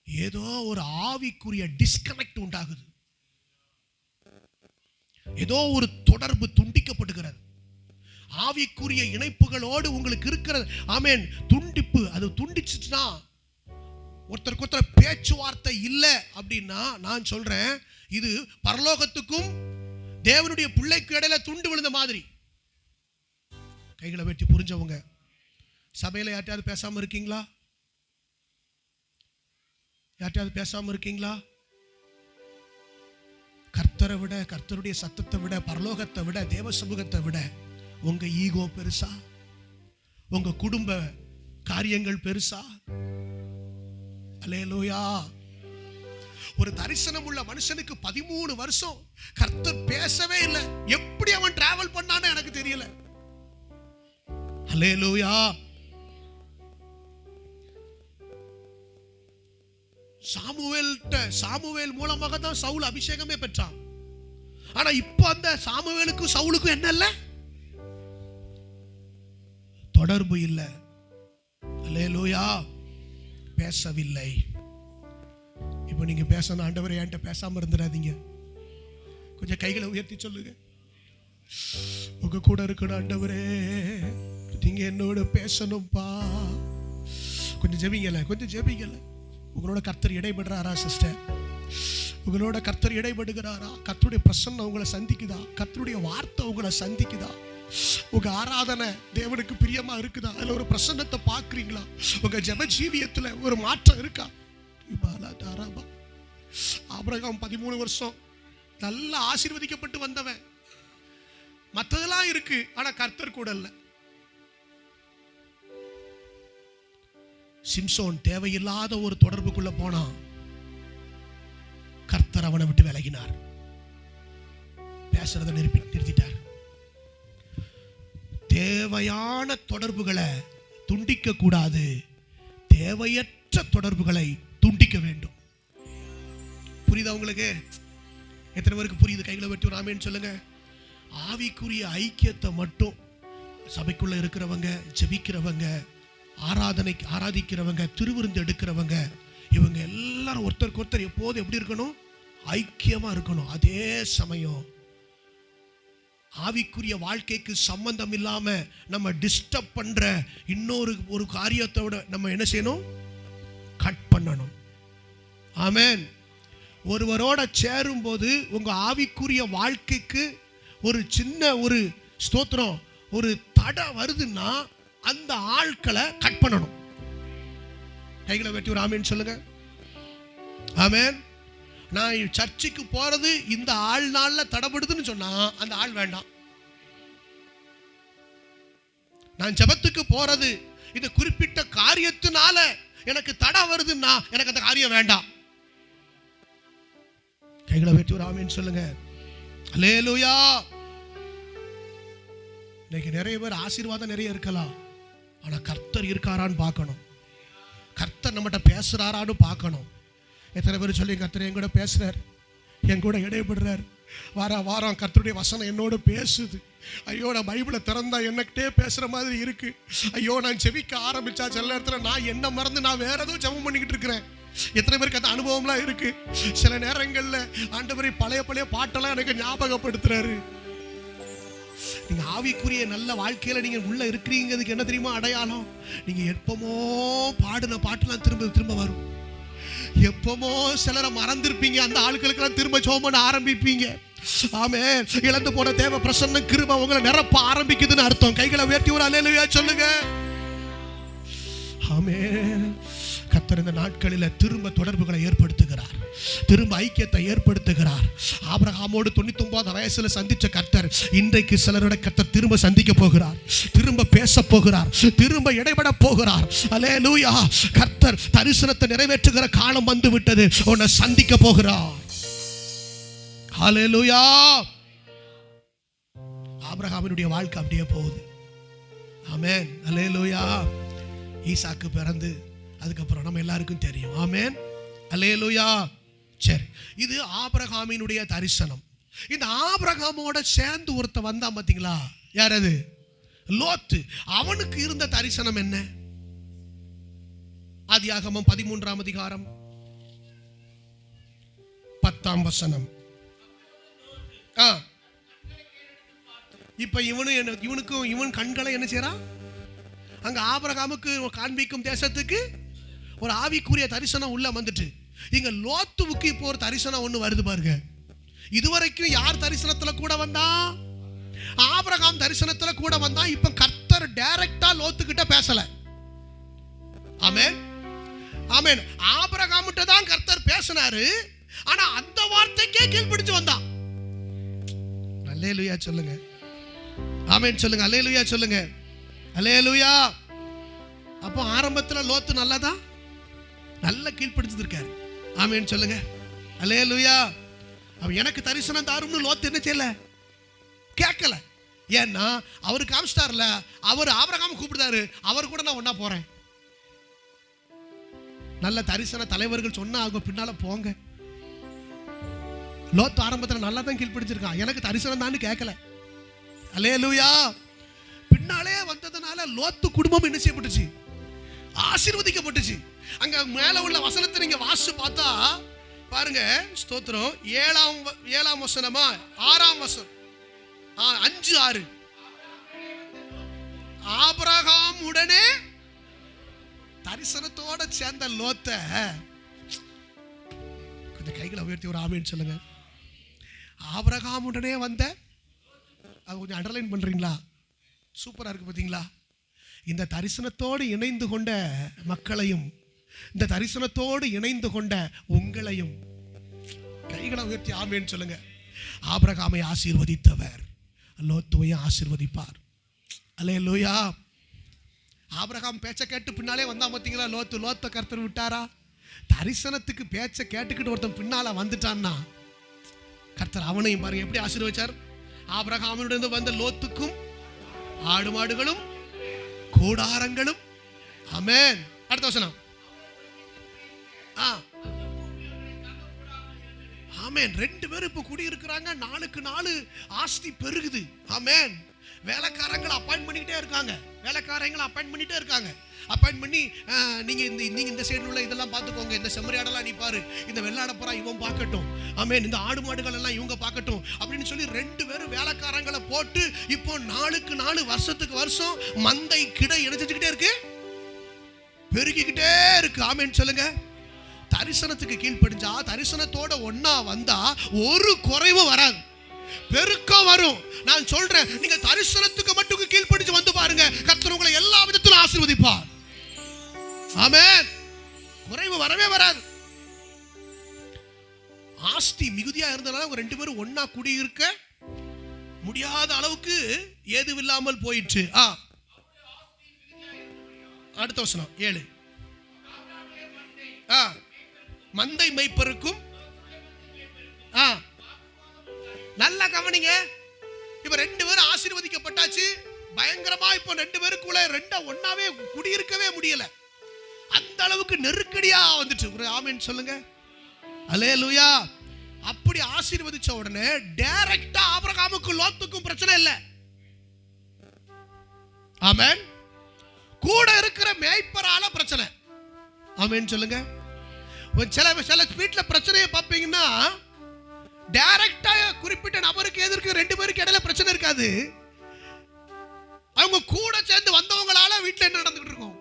ஏதோ ஒரு ஆவிக்குரிய டிஸ்கனெக்ட் உண்டாகுது. ஏதோ ஒரு தொடர்பு துண்டிக்கப்படுகிறது. ஆவிக்குரிய இணைப்புகளோடு உங்களுக்கு இருக்கிற ஆமென் துண்டிப்பு, அது துண்டிச்சுச்சுன்னா, ஒருத்தருக்கு ஒருத்தர் பேச்சுவார்த்தை இல்லை அப்படின்னா நான் சொல்றேன், இது பரலோகத்துக்கும் தேவனுடைய பிள்ளைக்கு இடையில துண்டு விழுந்த மாதிரி. கைகளை வெட்டி புரிஞ்சவங்க சபையில யார்ட்டையாவது பேசாம இருக்கீங்களா? யார்ட்டையாவது பேசாம இருக்கீங்களா? கர்த்தரை விட, கர்த்தருடைய சத்தத்தை விட, பரலோகத்தை விட, தேவ சமூகத்தை விட உங்க ஈகோ பெருசா? உங்க குடும்ப காரியங்கள் பெருசா? அல்லேலூயா. ஒரு தரிசனம் உள்ள மனுஷனுக்கு 13 வருஷம் கர்த்தர் பேசவே இல்லை. எப்படி அவன் டிராவல் பண்ணான்னு எனக்கு தெரியல. அல்லேலூயா. சாமுவேல் மூலமாக தான் சவுல் அபிஷேகமே பெற்றான். ஆனா இப்ப அந்த சாமுவேலுக்கும் சவுலுக்கும் என்ன இல்ல? தொடர்பு இல்லை. அல்லேலூயா. பேசவில்லை. இப்ப நீங்க பேசணும், ஆண்டவரே என்கிட்ட பேசாம இருந்துடாதீங்க. கொஞ்சம் கைகளை உயர்த்தி சொல்லுங்க. உங்க கூட இருக்கணும். ஆண்டவரே நீங்க என்னோட பேசணும்பா. கொஞ்சம் ஜெபிங்கல. உங்களோட கர்த்தர் இடைபடுறாரா சிஸ்டர்? உங்களோட கர்த்தர் இடைபடுகிறாரா? கர்த்தருடைய பிரசன்னம் உங்களை சந்திக்குதா? கர்த்தருடைய வார்த்தை உங்களை சந்திக்குதா? உங்க ஆராதனை தேவனுக்கு பிரியமா இருக்குதா? அதுல ஒரு பிரசன்னத்தை பாக்குறீங்களா? உங்க ஜெப ஜீவியத்துல ஒரு மாற்றம் இருக்கா? ஆபிரகாம் 13 வருஷம் நல்ல ஆசீர்வதிக்கப்பட்டு வந்தவன். மற்றதெல்லாம் இருக்கு, ஆனா கர்த்தர் கூட இல்ல. சிம்சோன் தேவையில்லாத ஒரு தொடர்புக்குள்ள போனா கர்த்தர் அவனை விட்டு விலகினார், பேசுறதை நிறுத்திட்டார். தேவையான தொடர்புகளை துண்டிக்க கூடாது, தேவையற்ற தொடர்புகளை துண்டிக்க வேண்டும். புரியுதா உங்களுக்கு? எத்தனை பேருக்கு புரியுது? கைகளை வெட்டி ஒரு ஆமேன்னு சொல்லுங்க. ஆவிக்குரிய ஐக்கியத்தை மட்டும் சபைக்குள்ள இருக்கிறவங்க, ஜெபிக்கிறவங்க, ஆராதிக்கிறவங்க, திருவிருந்து எடுக்கிறவங்க, இவங்க எல்லாரும் ஒருத்தருக்கு ஒருத்தர் எப்போது எப்படி இருக்கணும்? ஐக்கியமா இருக்கணும். அதே சமயம் ஆவிக்குரிய வாழ்க்கைக்கு சம்பந்தம் இல்லாம நம்ம டிஸ்டர்ப் பண்ற இன்னொரு காரியத்தோட நம்ம என்ன செய்யணும்? கட் பண்ணணும். ஆமென். ஒருவரோட சேரும் போது உங்க ஆவிக்குரிய வாழ்க்கைக்கு ஒரு சின்ன ஒரு ஸ்தோத்திரம், ஒரு தடை வருதுன்னா அந்த ஆட்களை கட் பண்ணணும். கைகளை வெட்டி ஒரு ஆமென் சொல்லுங்க. ஆமென். நான் சர்ச்சுக்கு போறது இந்த ஆள் நாள்ல தடைபடுதுன்னு சொன்னா அந்த ஆள் வேண்டாம். நான் ஜெபத்துக்கு போறது இந்த குறிப்பிட்ட காரியத்தினால எனக்கு தடை வருதுன்னா எனக்கு அந்த காரியம் வேண்டாம். கைகளை வெட்டி ஒரு ஆமென் சொல்லுங்க. அல்லேலூயா. இன்னைக்கு நிறைய பேர் ஆசீர்வாதம் நிறைய இருக்கலாம், ஆனா கர்த்தர் இருக்காரான்னு பார்க்கணும். கர்த்தர் நம்மகிட்ட பேசுறாரான்னு பார்க்கணும். எத்தனை பேர் சொல்லி கர்த்தர் என் கூட பேசுறார், என் கூட இடைபடுறார், வாரம் கர்த்தருடைய வசனம் என்னோட பேசுது. ஐயோ, நான் பைபிளை திறந்தா என்னக்கிட்டே பேசுற மாதிரி இருக்கு. ஐயோ, நான் ஜெபிக்க ஆரம்பிச்சா சில நேரத்தில் நான் என்ன மறந்து நான் வேற ஏதோ ஜெபம் பண்ணிக்கிட்டு இருக்கிறேன். எத்தனை பேருக்கு அந்த அனுபவம்லாம் இருக்கு? சில நேரங்கள்ல ஆண்டவரே பழைய பாட்டெல்லாம் எனக்கு ஞாபகப்படுத்துறாரு. நீங்க ஆவிக்குரிய நல்ல வாழ்க்கையில நீங்க உள்ள இருக்கிறீங்கிறதுக்கு என்ன தெரியுமா அடையாளம்? நீங்க எப்பமோ பாடின பாட்டுலாம் திரும்ப வரும். எப்பமோ சிலரை மறந்திருப்பீங்க, அந்த ஆட்களுக்கெல்லாம் திரும்ப ஜெபம் பண்ண ஆரம்பிப்பீங்க. ஆமென். இழந்து போன தேவ பிரசன்ன கிருபை உங்களை நிரப்ப ஆரம்பிக்குதுன்னு அர்த்தம். கைகளை உயர்த்தி ஒரு அல்லேலூயா சொல்லுங்க. ஆமென். கர்த்தர் இந்த நாட்களில் திரும்ப தொடர்புகளை ஏற்படுத்துகிறார், திரும்ப ஐக்கியத்தை ஏற்படுத்துகிறார். ஆபிரகாமோடு 99 வயசுல சந்திச்ச கர்த்தர் இன்றைக்கு சிலரோட கர்த்தர் திரும்ப சந்திக்க போகிறார், திரும்ப பேச போகிறார், திரும்ப இடைபட போகிறார். அல்லேலூயா. கர்த்தர் தரிசனத்தை நிறைவேற்றுகிற காலம் வந்து விட்டது, உன்னை சந்திக்க போகிறார். அல்லேலூயா. ஆபிரகாமினுடைய வாழ்க்கை அப்படியே போகுது. ஆமென். அல்லேலூயா. ஈசாக்கு பிறந்து அதுக்கப்புறம் நம்ம எல்லாருக்கும் தெரியும். ஆமென். அல்லேலூயா. சரி, இது ஆபிரகாமினுடைய தரிசனம். இந்த ஆபிரகாமோட சேர்ந்து ஒருத்த வந்தான் பாத்தீங்களா? யார் அது? லோத்து. அவனுக்கு இருந்த தரிசனம் என்ன? ஆதியாகமம் 13ஆம் அதிகாரம் 10ஆம் வசனம். இப்ப இவன் கண்களை என்ன செய்யறான்? அங்க ஆபிரகாமுக்கு காண்பிக்கும் தேசத்துக்கு ஒரு ஆவிக்குரிய தரிசனம் உள்ள வந்துட்டு, இங்க லோத்துவுக்கு இப்போ ஒரு தரிசனம் ஒண்ணு வருது பாருங்க. இதுவரைக்கும் யார் தரிசனத்துல கூட வந்தா? ஆபிரகாம் தரிசனத்துல கூட வந்தா. இப்ப கர்த்தர் டைரக்டா லோத்து கிட்ட பேசல. ஆமென். ஆமென். ஆபிரகாம் கிட்ட தான் கர்த்தர் பேசினாரு, ஆனா அந்த வார்த்தைக்கே கீழ்ப்படிச்சு வந்தான். அல்லேலூயா சொல்லுங்க. ஆமென் சொல்லுங்க. அல்லேலூயா சொல்லுங்க. அல்லேலூயா. அப்போ ஆரம்பத்தில் லோத்து நல்ல கீழ்ப்படுத்திருக்காரு. ஆமென் சொல்லுங்க. அல்லேலூயா. அவன் எனக்கு தரிசனம் தாரும்னு லோத்து என்ன செய்யல? கேட்கல. ஏன்னா அவரு காமிச்சிட்டார்ல, அவர் ஆபிரகாம் கூப்பிடுறாரு, அவர் கூட நான் ஒன்னா போறேன். நல்ல தரிசன தலைவர்கள் சொன்னா அவங்க பின்னால போங்க. லோத்து ஆரம்பத்தில் நல்லா தான் கீழ்ப்படுத்திருக்கான், எனக்கு தரிசனம் தான் கேட்கல. அல்லேலூயா. பின்னாலே வந்ததுனால லோத்து குடும்பம் என்ன செய்யப்பட்டுச்சு? ஆசீர்வதிக்கப்பட்டுச்சு. அங்க மேல உள்ள வசனத்தை நீங்க வாசிச்சு பார்த்தா பாருங்க, ஸ்தோத்திரம். 7ஆம் வசனமா 6ஆம் வசனம் 5:6. ஆபிரகாம் உடனே தரிசனத்தோட சேர்ந்த லோத்த கொஞ்சம் கைகளை உயர்த்தி ஒரு ஆமென் சொல்லுங்க. ஆபிரகாம் உடனே வந்த, அது கொஞ்சம் அண்டர்லைன் பண்றீங்களா? சூப்பரா இருக்கு பாத்தீங்களா? இந்த தரிசனத்தோடு இணைந்து கொண்ட மக்களையும், இந்த தரிசனத்தோடு இணைந்து கொண்ட உங்களையும் கைகளை உயர்த்தி ஆமென் சொல்லுங்க. ஆபிரகாமை ஆசீர்வதித்தவர், லோத்துவையும் ஆசீர்வதிப்பார். அல்லேலூயா. ஆபிரகாம் பேச்சை கேட்டு பின்னாலே வந்தா பார்த்தீங்களா? லோத்தை கர்த்தர் விட்டாரா? தரிசனத்துக்கு பேச்சை கேட்டுக்கிட்டு ஒருத்தன் பின்னால வந்துட்டான்னா கர்த்தர் அவனையும் பாருங்க எப்படி ஆசீர்வதிச்சார். ஆபிரகாமிலிருந்து வந்த லோத்துக்கும் ஆடு மாடுகளும் கூடாரங்களும். ஆமென். அடுத்த வசனம். ஆமென். 2 பேரும் இப்ப குடியிருக்கிறாங்க. நாளுக்கு நாள் ஆஸ்தி பெருகுது. ஆமென். வேலைக்காரங்களை அப்பாயிண்ட் பண்ணிட்டே இருக்காங்க. அப்பாயிண்ட் பண்ணி நீங்க இந்த சைடு உள்ள இதெல்லாம் பார்த்துக்கோங்க, இந்த செம்மறியாடெல்லாம் நீ பாரு, இந்த வெள்ளாடப்புறா இவன் பார்க்கட்டும், ஆமென், இந்த ஆடு மாடுகள் எல்லாம் இவங்க பார்க்கட்டும் அப்படின்னு சொல்லி 2 பேரும் வேலைக்காரங்களை போட்டு இப்போ நாளுக்கு நாள் வருஷத்துக்கு வருஷம் மந்தை கிடை இணைச்சிக்கிட்டே இருக்கு, பெருகிக்கிட்டே இருக்கு. ஆமென் சொல்லுங்க. தரிசனத்துக்கு கீழ்ப்படிஞ்சா, தரிசனத்தோட ஒன்னா வந்தா ஒரு குறைவும் வராது, பெருக்கம் வரும். நான் சொல்றேன், நீங்க தரிசனத்துக்கு மட்டும் கீழ்ப்படிஞ்சு வந்து பாருங்க, கர்த்தர் உங்களை எல்லா விதத்திலும் ஆசீர்வதிப்பார். ஆமென். குறைவு வரவே வராது. ஆஸ்தி மிகுதியா இருந்தனால 2 பேரும் ஒன்னா குடியிருக்க முடியாத அளவுக்கு ஏதுவில்லாமல் போயிடுச்சு. அடுத்த வசனம் 7. மந்தை மேய்ப்பருக்கும். நல்லா கவனிங்க. இப்ப 2 பேரும் ஆசீர்வதிக்கப்பட்டாச்சு. பயங்கரமா இப்ப 2 பேருக்குள்ள ஒன்னாவே குடியிருக்கவே முடியல. அந்த அளவுக்கு நெருக்கடியா வந்துச்சு. ஒரு ஆமென் சொல்லுங்க. அல்லேலூயா. அப்படி ஆசீர்வதிச்ச உடனே டைரக்டா ஆபிரகாமுக்கும் லோத்துக்கும் பிரச்சனை இல்லை. ஆமென். கூட இருக்கிற மேய்ப்பரால பிரச்சனை. ஆமென் சொல்லுங்க. சில வீட்டுல பிரச்சனையை பார்ப்பீங்கன்னா டைரக்டா குறிப்பிட்ட நபருக்கு எதிர்க்கு 2 பேருக்கு இடையில பிரச்சனை இருக்காது. அவங்க கூட சேர்ந்து வந்தவங்களால வீட்டுல என்ன நடந்துகிட்டு இருக்கும்.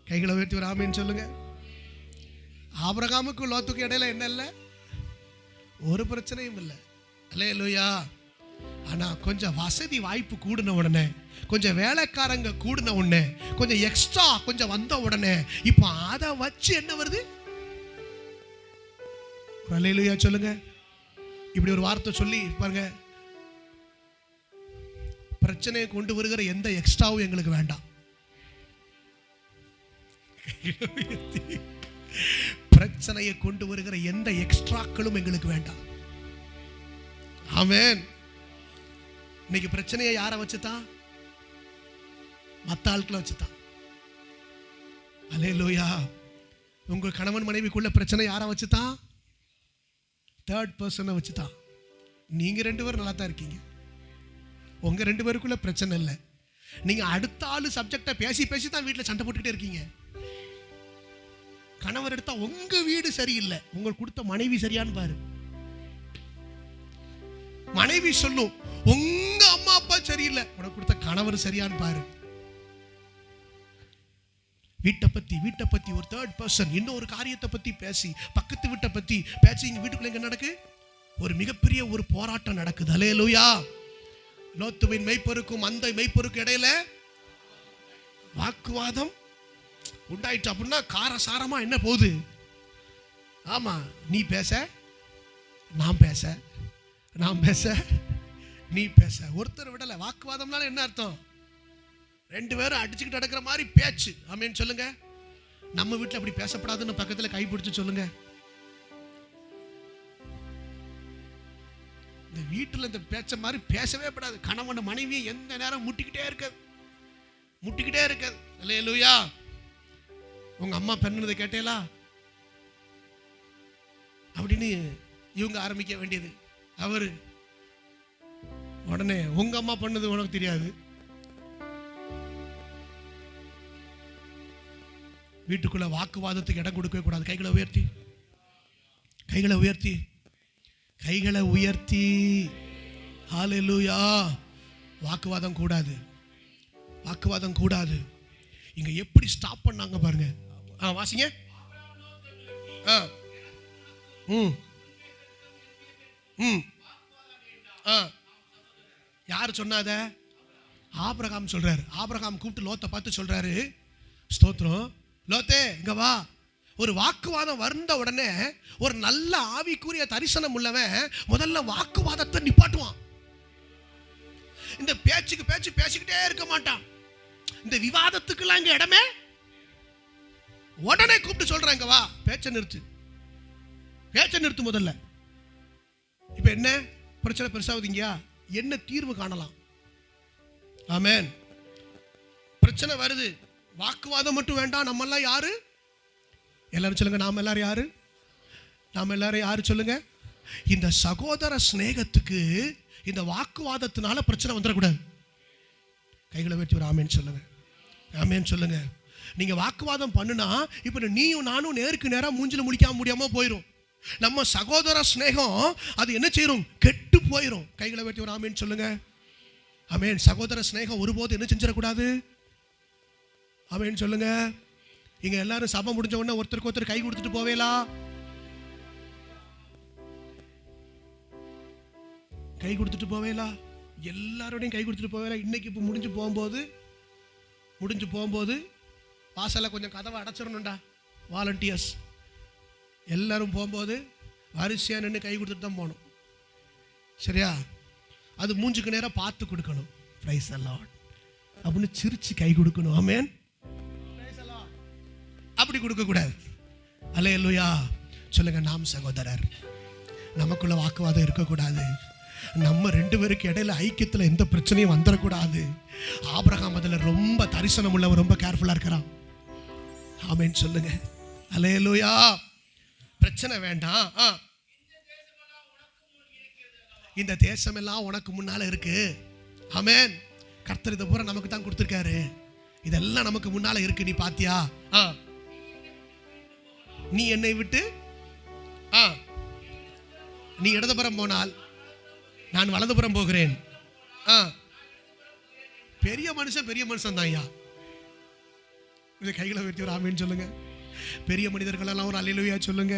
கைகளை உயர்த்தி ஒரு ஆமென் சொல்லுங்க. ஆபிரகாமுக்கும் லோத்துக்கும் இடையில என்ன இல்லை, ஒரு பிரச்சனையும் இல்லை. அல்லேலூயா. ஆனா கொஞ்சம் வசதி வாய்ப்பு கூடின உடனே, கொஞ்சம் வேலைக்காரங்க கூடின உடனே, கொஞ்சம் எக்ஸ்ட்ரா கொஞ்சம் வந்த உடனே இப்ப அதை வச்சு என்ன வருது. அல்லேலூயா சொல்லுங்க. இப்படி ஒரு வார்த்தை சொல்லி பாருங்க, பிரச்சனையை கொண்டு வருகிற எந்த எக்ஸ்ட்ராவும் எங்களுக்கு வேண்டாம். பிரச்சனையை கொண்டு வருகிற எந்த எக்ஸ்ட்ராக்களும் எங்களுக்கு வேண்டாம். ஆமென். இன்னைக்கு பிரச்சனையை யாரை வச்சுதான்? மத்த ஆட்களை வச்சுதான். அல்லேலூயா. உங்க கணவன் மனைவிக்குள்ள பிரச்சனை யாரை வச்சுதான்? தேர்ட் பர்சனை வச்சுதான். நீங்க 2 பேரும் நல்லா தான் இருக்கீங்க, உங்க 2 பேருக்குள்ள பிரச்சனை இல்லை. நீங்க அடுத்த ஆளு சப்ஜெக்டை பேசி பேசி தான் வீட்டில் சண்டை போட்டுக்கிட்டே இருக்கீங்க. கணவர் எடுத்தா உங்க வீடு சரியில்லை, உங்களுக்கு கொடுத்த மனைவி சரியான்னு பாரு. மனைவி சொல்லும் உங்க அம்மா அப்பா சரியில்லை, உனக்கு கொடுத்த கணவர் சரியான்னு பாரு. வீட்டை பத்தி ஒரு தேர்ட் பர்சன் இன்னொரு காரியத்தை பத்தி பேசி, பக்கத்து வீட்டை பத்தி பேசி, இங்க வீட்டுக்குள்ள எங்க நடக்கு ஒரு மிகப்பெரிய ஒரு போராட்டம் நடக்குது. அல்லேலூயா. லோத்துவின் மேய்ப்பருக்கும் மந்தை மேய்ப்பருக்கும் இடையில வாக்குவாதம் உண்டாயிட்டு. அப்படின்னா காரசாரமா என்ன போகுது? ஆமா, நீ பேச நான் பேச, நான் பேச நீ பேச, ஒருத்தர் விடல. வாக்குவாதம்னால என்ன அர்த்தம்? 2 பேரும் அடிச்சுக்கிட்டு நடக்கிற மாதிரி பேச்சு. ஆமென் சொல்லுங்க. நம்ம வீட்டில் அப்படி பேசப்படாதுன்னு பக்கத்தில் கை பிடிச்சு சொல்லுங்க. இந்த வீட்டில் இந்த பேச்ச மாதிரி பேசவே கூடாது. கணவன் மனைவியை எந்த நேரம் முட்டிக்கிட்டே இருக்காது. அல்லேலூயா. உங்க அம்மா பெண்ணதை கேட்டேலா அப்படின்னு இவங்க ஆரம்பிக்க வேண்டியது. அவரு உடனே உங்க அம்மா பண்ணது உனக்கு தெரியாது. வீட்டுக்குள்ள வாக்குவாதத்துக்கு இடம் கொடுக்கவே கூடாது. கைகளை உயர்த்தி ஹல்லேலூயா. வாக்குவாதம் கூடாது. இங்க எப்படி ஸ்டாப் பண்ணாங்க பாருங்க. வாசிங்க. யாரு சொன்னாத? ஆபிரகாம் சொல்றாரு. ஆபிரகாம் கூப்பிட்டு லோத்தை பார்த்து சொல்றாரு, ஸ்தோத்திரம், லோத்தே இங்க வா, ஒரு வாக்குவாதம் வந்த உடனே ஒரு நல்ல ஆவிக்குரிய தரிசனம் உள்ளவன் முதல்ல வாக்குவாதத்தை நிப்பாட்டுவான். இந்த பேச்சுக்கு பேச்சு பேசிக்கிட்டே இருக்க மாட்டான். இந்த விவாதத்துக்குலாம் இங்க இடமே. உடனே கூப்பிட்டு சொல்றாங்க, வா பேச்சை நிறுத்து, பேச்சை நிறுத்து முதல்ல. இப்ப என்ன பிரச்சனை பெருசாகுதுங்கயா, என்ன தீர்வு காணலாம்? ஆமென். பிரச்சனை வருது, வாக்குவாதம் மட்டும் வேண்டாம். நம்ம எல்லாம் யாரு? எல்லாரும் சொல்லுங்க, நாம எல்லாரும் யாரு? நாம எல்லாரும் யாரு சொல்லுங்க? இந்த சகோதர சிநேகத்துக்கு இந்த வாக்குவாதத்தினால பிரச்சனை வந்துடக்கூடாது. கைகளை வெட்டி ஒரு ஆமேன்னு சொல்லுங்க, ஆமேன்னு சொல்லுங்க. நீங்க வாக்குவாதம் பண்ணுனா இப்ப நீயும் நானும் நேருக்கு நேரம் மூஞ்சில முடிக்காம முடியாம போயிரும். நம்ம சகோதர சிநேகம் அது என்ன செய்யும்? கெட்டு போயிரும். கைகளை வெட்டி ஒரு ஆமேன்னு சொல்லுங்க, ஆமேன். சகோதர சிநேகம் ஒருபோது என்ன செஞ்சிடக்கூடாது? ஆமேன்னு சொல்லுங்க. இங்க எல்லாரும் சபை முடிஞ்ச உடனே ஒருத்தருக்கு ஒருத்தர் கை கொடுத்துட்டு போவேலா? கை கொடுத்துட்டு போவேலா? எல்லாரோடையும் கை கொடுத்துட்டு போவேலா? இன்னைக்கு இப்போ முடிஞ்சு போகும்போது வாசல்ல கொஞ்சம் கதவை அடைச்சிடணும்டா. வாலண்டியர்ஸ் எல்லாரும் போகும்போது வரிசையா நின்று கை கொடுத்துட்டு தான் போகணும். சரியா? அது மூஞ்சுக்கு நேரம் பார்த்து கொடுக்கணும். பிரைஸ் தி லார்ட் அப்படின்னு சிரிச்சு கை கொடுக்கணும். ஆமென். அப்படி கொடுக்க கூடாது. அல்லேலூயா சொல்லுங்க. நாம் சகோதரர், நமக்குள்ள வாக்குவாதம் இருக்கக்கூடாது. நம்ம ரெண்டு பேருக்கு இடையில ஐக்கியத்தில் எந்த பிரச்சனையும் வந்துடக்கூடாது. ஆபிரகாம் அதுல ரொம்ப தரிசனம் உள்ளவன், ரொம்ப கேர்ஃபுல்லா இருக்கிறான். ஆமென் சொல்லுங்க. அல்லேலூயா. பிரச்சனை வேண்டாம். இந்த தேசம் எல்லாம் உனக்கு முன்னால இருக்கு. ஆமென். கர்த்தர் இதை பூரா நமக்கு தான் கொடுத்திருக்காரு. இதெல்லாம் நமக்கு முன்னால இருக்கு. நீ பாத்தியா? நீ என்னை விட்டு நீ இடதுபுறம் போனால் நான் வலதுபுறம் போகிறேன். பெரிய மனுஷன் தான் ஐயா. கைகளை வெட்டி ஒரு ஆமேன்னு சொல்லுங்க. பெரிய மனிதர்கள் எல்லாம் ஒரு அல்லேலூயா சொல்லுங்க.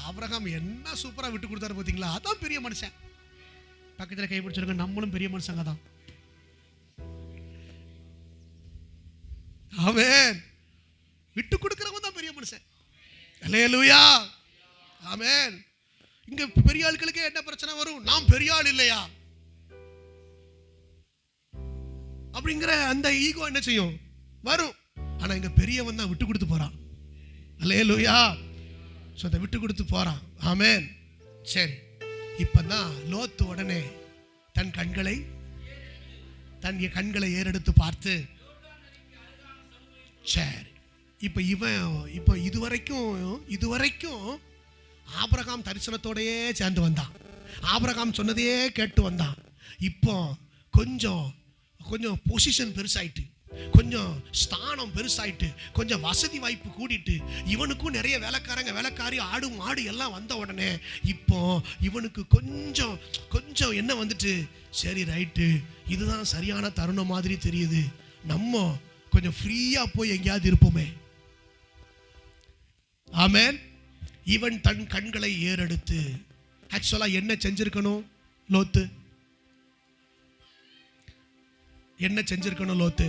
ஆபிரகாம் என்ன சூப்பரா விட்டு கொடுத்தாரு பாத்தீங்களா? அதான் பெரிய மனுஷன். பக்கத்துல கை பிடிச்சிருங்க, நம்மளும் பெரிய மனுஷங்க தான். ஆமென். விட்டு கொடுக்கிறவங்க தான் பெரிய மனுஷன். அல்லேலூயா. ஆமென். இங்க பெரிய ஆட்களுக்கு என்ன பிரச்சனை வரும்? நாம் பெரிய ஆள் இல்லையா அப்படிங்கிற அந்த ஈகோ என்ன செய்யும்? வரும். ஆனா இங்க பெரியவன் தான் விட்டு கொடுத்து போறான். அல்லேலூயா. சோ அதை விட்டு கொடுத்து போறான். ஆமென். சரி, இப்பதான் லோத்து உடனே தன் கண்களை ஏறெடுத்து பார்த்து, சரி இப்ப இதுவரைக்கும் ஆபிரகாம் தரிசனத்தோடையே சேர்ந்து வந்தான். ஆபிரகாம் சொன்னதையே கேட்டு வந்தான். இப்போ கொஞ்சம் பொசிஷன் பெருசாயிட்டு, கொஞ்சம் ஸ்தானம் பெருசாயிட்டு, கொஞ்சம் வசதி வாய்ப்பு கூடிட்டு, இவனுக்கும் நிறைய வேலைக்காரி ஆடு மாடு எல்லாம் வந்த உடனே இப்போ இவனுக்கு கொஞ்சம் என்ன வந்துட்டு, சரி ரைட்டு, இதுதான் சரியான தருணம் மாதிரி தெரியுது, நம்ம கொஞ்சம் ஃப்ரீயா போய் எங்கேயாவது இருப்போமே. ஆமென். இவன் தன் கண்களை ஏறெடுத்து, ஆக்சுவலா என்ன செஞ்சிருக்கணும் லோத்து? என்ன செஞ்சிருக்கணும் லோத்து?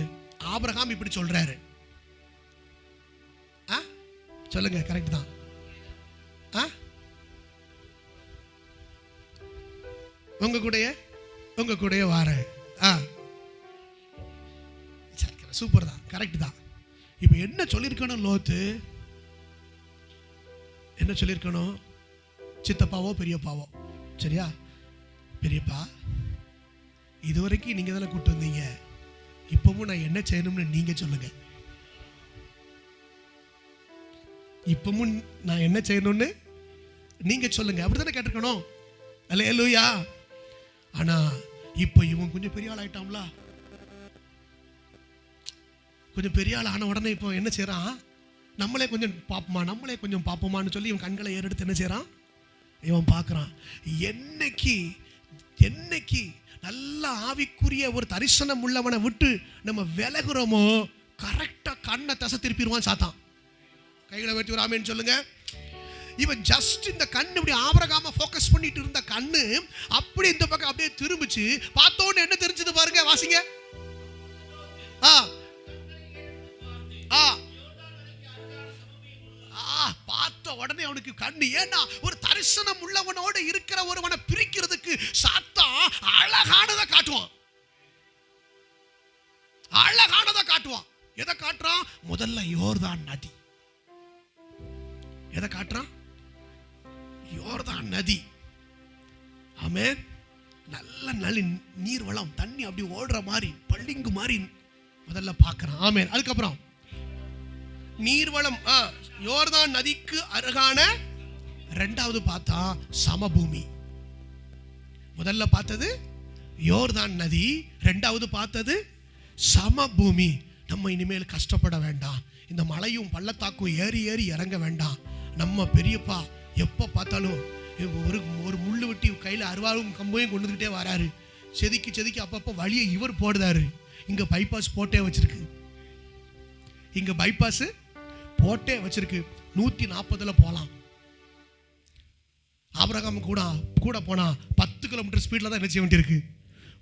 ஆபிரகாம் இப்படி சொல்றாரு. சொல்லுங்க, கரெக்ட் தான். உங்க கூடயே வார. சூப்பர் தான், கரெக்ட் தான். இப்ப என்ன சொல்லிருக்கணும் லோத்து? என்ன சொல்லிருக்கணும்? சித்தப்பாவோ பெரியப்பாவோ, சரியா? பெரியப்பா, இதுவரைக்கும் நீங்க தானே கூப்பிட்டு வந்தீங்க, இப்பவும் நான் என்ன செய்யணும்னு நீங்க சொல்லுங்க. இப்பவும் நான் என்ன செய்யணும்னு நீங்க சொல்லுங்க. அப்படித்தானே கேட்டிருக்கணும். அல்லேலூயா. ஆனா இப்ப இவன் கொஞ்சம் பெரிய ஆள் ஆயிட்டான்ல. கொஞ்சம் பெரிய ஆள் ஆன உடனே இப்போ என்ன செய்யறான்? நம்மளே கொஞ்சம் பார்ப்போமான்னு சொல்லி இவன் கண்களை ஏறெடுத்து என்ன செய்யறான்? இவன் பார்க்கறான். என்னைக்கு நல்ல ஆவிக்குரிய ஒரு தரிசனம் உள்ளவனை விட்டு நம்ம விலகுறோமோ, கரெக்டா கண்ணை தசை திருப்பிடுவான் சாத்தான். கைகளை வெட்டி ஒரு ஆமென் சொல்லுங்க. இவன் ஜஸ்ட் இந்த கண்ணு இப்படி ஆபிரகாம ஃபோக்கஸ் பண்ணிட்டு இருந்த கண்ணு அப்படி இந்த பக்கம் அப்படியே திரும்பிச்சு. பார்த்தோன்னு என்ன தெரிஞ்சது பாருங்க, வாசிங்க. உடனே அவனுக்கு கண்ணு. ஏன்னா ஒரு தரிசனம் உள்ளவனோடு இருக்கிற ஒருவனை பிரிக்கிறதுக்கு சாத்தான் அழகானதை காட்டுவான். அழகானதை காட்டுவான். எதை காட்டுறான்? முதல்ல யோர்தான் நதி. எதை காட்டுறான்? யோர்தான் நதி. ஆமென். நல்ல நீர் வளம், தண்ணி அப்படி ஓடுற மாதிரி, பள்ளிங்கு மாதிரி முதல்ல பார்க்கறான். ஆமென். அதுக்கப்புறம் நீர்வளம், யோர்தான் நதிக்கு அருகான. இரண்டாவது பார்த்தா சமபூமி. முதல்ல பார்த்தது யோர்தான் நதி, இரண்டாவது பார்த்தது சமபூமி. நம்ம இனிமேல் கஷ்டப்பட வேண்டாம். இந்த மலையும் பள்ளத்தாக்கும் ஏறி ஏறி இறங்க வேண்டாம். நம்ம பெரியப்பா எப்போ பார்த்தாலும் ஒரு முள்ளு வெட்டி கையில் அருவாவும் கம்பையும் கொண்டுகிட்டே வராரு. செதுக்கி அப்பப்போ வழியை இவர் போடுதாரு. இங்கே பைபாஸ் போட்டே வச்சிருக்கு. 140 போகலாம். ஆபிரகாம் கூட போனா 10 கிலோமீட்டர் ஸ்பீடில் தான் என்ன செய்ய வேண்டியிருக்கு.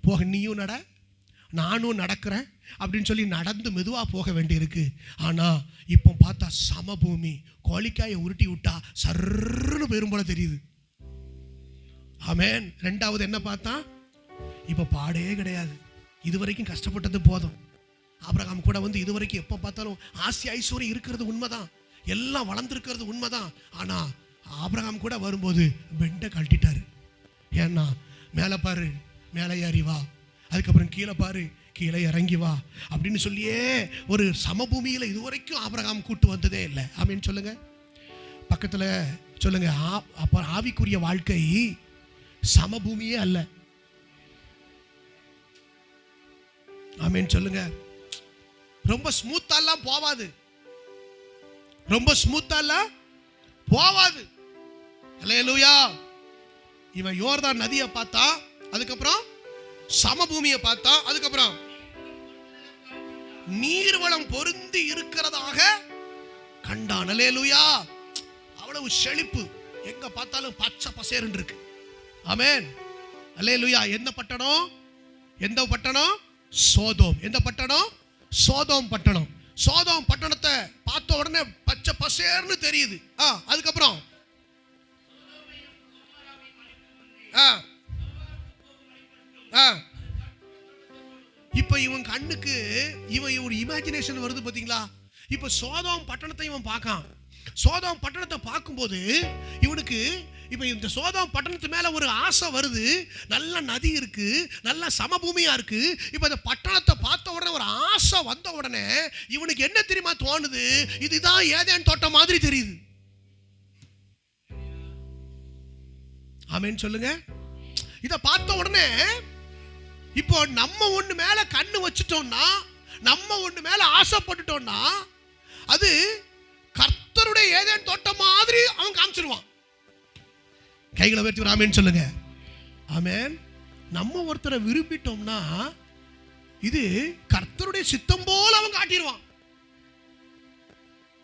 போக நீயும் நட, நானும் நடக்கிறேன் அப்படின்னு சொல்லி நடந்து மெதுவாக போக வேண்டியிருக்கு. ஆனால் இப்போ பார்த்தா சமபூமி. கோழிக்காயை உருட்டி விட்டா சர்ன்னு பெரும் போல தெரியுது. ஆமென். ரெண்டாவது என்ன பார்த்தா? இப்போ பாடே கிடையாது. இதுவரைக்கும் கஷ்டப்பட்டது போதும். ஆபிரகாம் கூட இதுவரைக்கும் எப்போ பார்த்தாலும் ஆசி ஐஸ்வர்யம் இருக்கிறது உண்மைதான், எல்லாம் வளர்ந்துருக்கிறது உண்மைதான். ஆனால் ஆபிரகாம் கூட வரும்போது பெண்டை கழட்டிட்டாரு. ஏன்னா மேலே பாரு, மேலே ஏறி வா, அதுக்கப்புறம் கீழே பாரு, கீழே இறங்கி வா அப்படின்னு சொல்லியே ஒரு சமபூமியில் இதுவரைக்கும் ஆபிரகாம் கூட்டு வந்ததே இல்லை. ஆமேன்னு சொல்லுங்க. பக்கத்தில் சொல்லுங்க. அப்போ ஆவிக்குரிய வாழ்க்கை சமபூமியே அல்ல. ஆமேன்னு சொல்லுங்க. ரொம்ப ஸ்மூத்தாலாம் போவாது. ரொம்ப ஸ்மூத்தாலாம் போவாது. அல்லேலூயா. இவன் யோர்தான் நதியை பார்த்தா, அதுக்கப்புறம் சமபூமியை பார்த்தா, அதுக்கப்புறம் நீர்வளம் பொருந்தி இருக்கிறதாக கண்டான். அல்லேலூயா. அவ்வளவு செழிப்பு, எங்க பார்த்தாலும் பச்சை பசேர்ன்னு இருக்கு. ஆமென். அல்லேலூயா. எந்த பட்டணம்? எந்த பட்டணம்? சோதோம். எந்த பட்டணம்? சோதோம் பட்டணம். சோதோம் பட்டணத்தை பார்த்த உடனே பச்சை பசேர்னு தெரியுது. அதுக்கப்புறம் இப்ப இவன் கண்ணுக்கு இவன் ஒரு இமேஜினேஷன் வருது பாத்தீங்களா? இப்ப சோதோம் பட்டணத்தை இவன் பார்க்கான். சோதோம் பட்டணத்தை பார்க்கும்போது இவனுக்கு இப்ப இந்த சோதோம் பட்டணத்து மேல ஒரு ஆசை வருது. நல்ல நதி இருக்கு, நல்ல சமபூமியா இருக்கு. இப்ப இந்த பட்டணத்தை பார்த்த உடனே ஒரு ஆசை வந்த உடனே இவனுக்கு என்ன தெரியுமா தோணுது? இதுதான் ஏதேன் தோட்டம் மாதிரி தெரியுது. ஆமென் சொல்லுங்க. இத பார்த்த உடனே இப்போ நம்ம ஒண்ணு மேல கண்ணு வச்சுட்டோம்னா, நம்ம ஒண்ணு மேல ஆசைப்பட்டுட்டோம்னா, அது கர்த்தருடைய ஏதேன் தோட்டம் மாதிரி அவன் காமிச்சிருவான். கைகளை உயர்த்தி ஆமென் சொல்லுங்க. ஆமென். நம்ம ஒருத்தரை விரும்பிட்டோம்னா இது கர்த்தருடைய சித்தம் போல அவன் காட்டிடுவான்.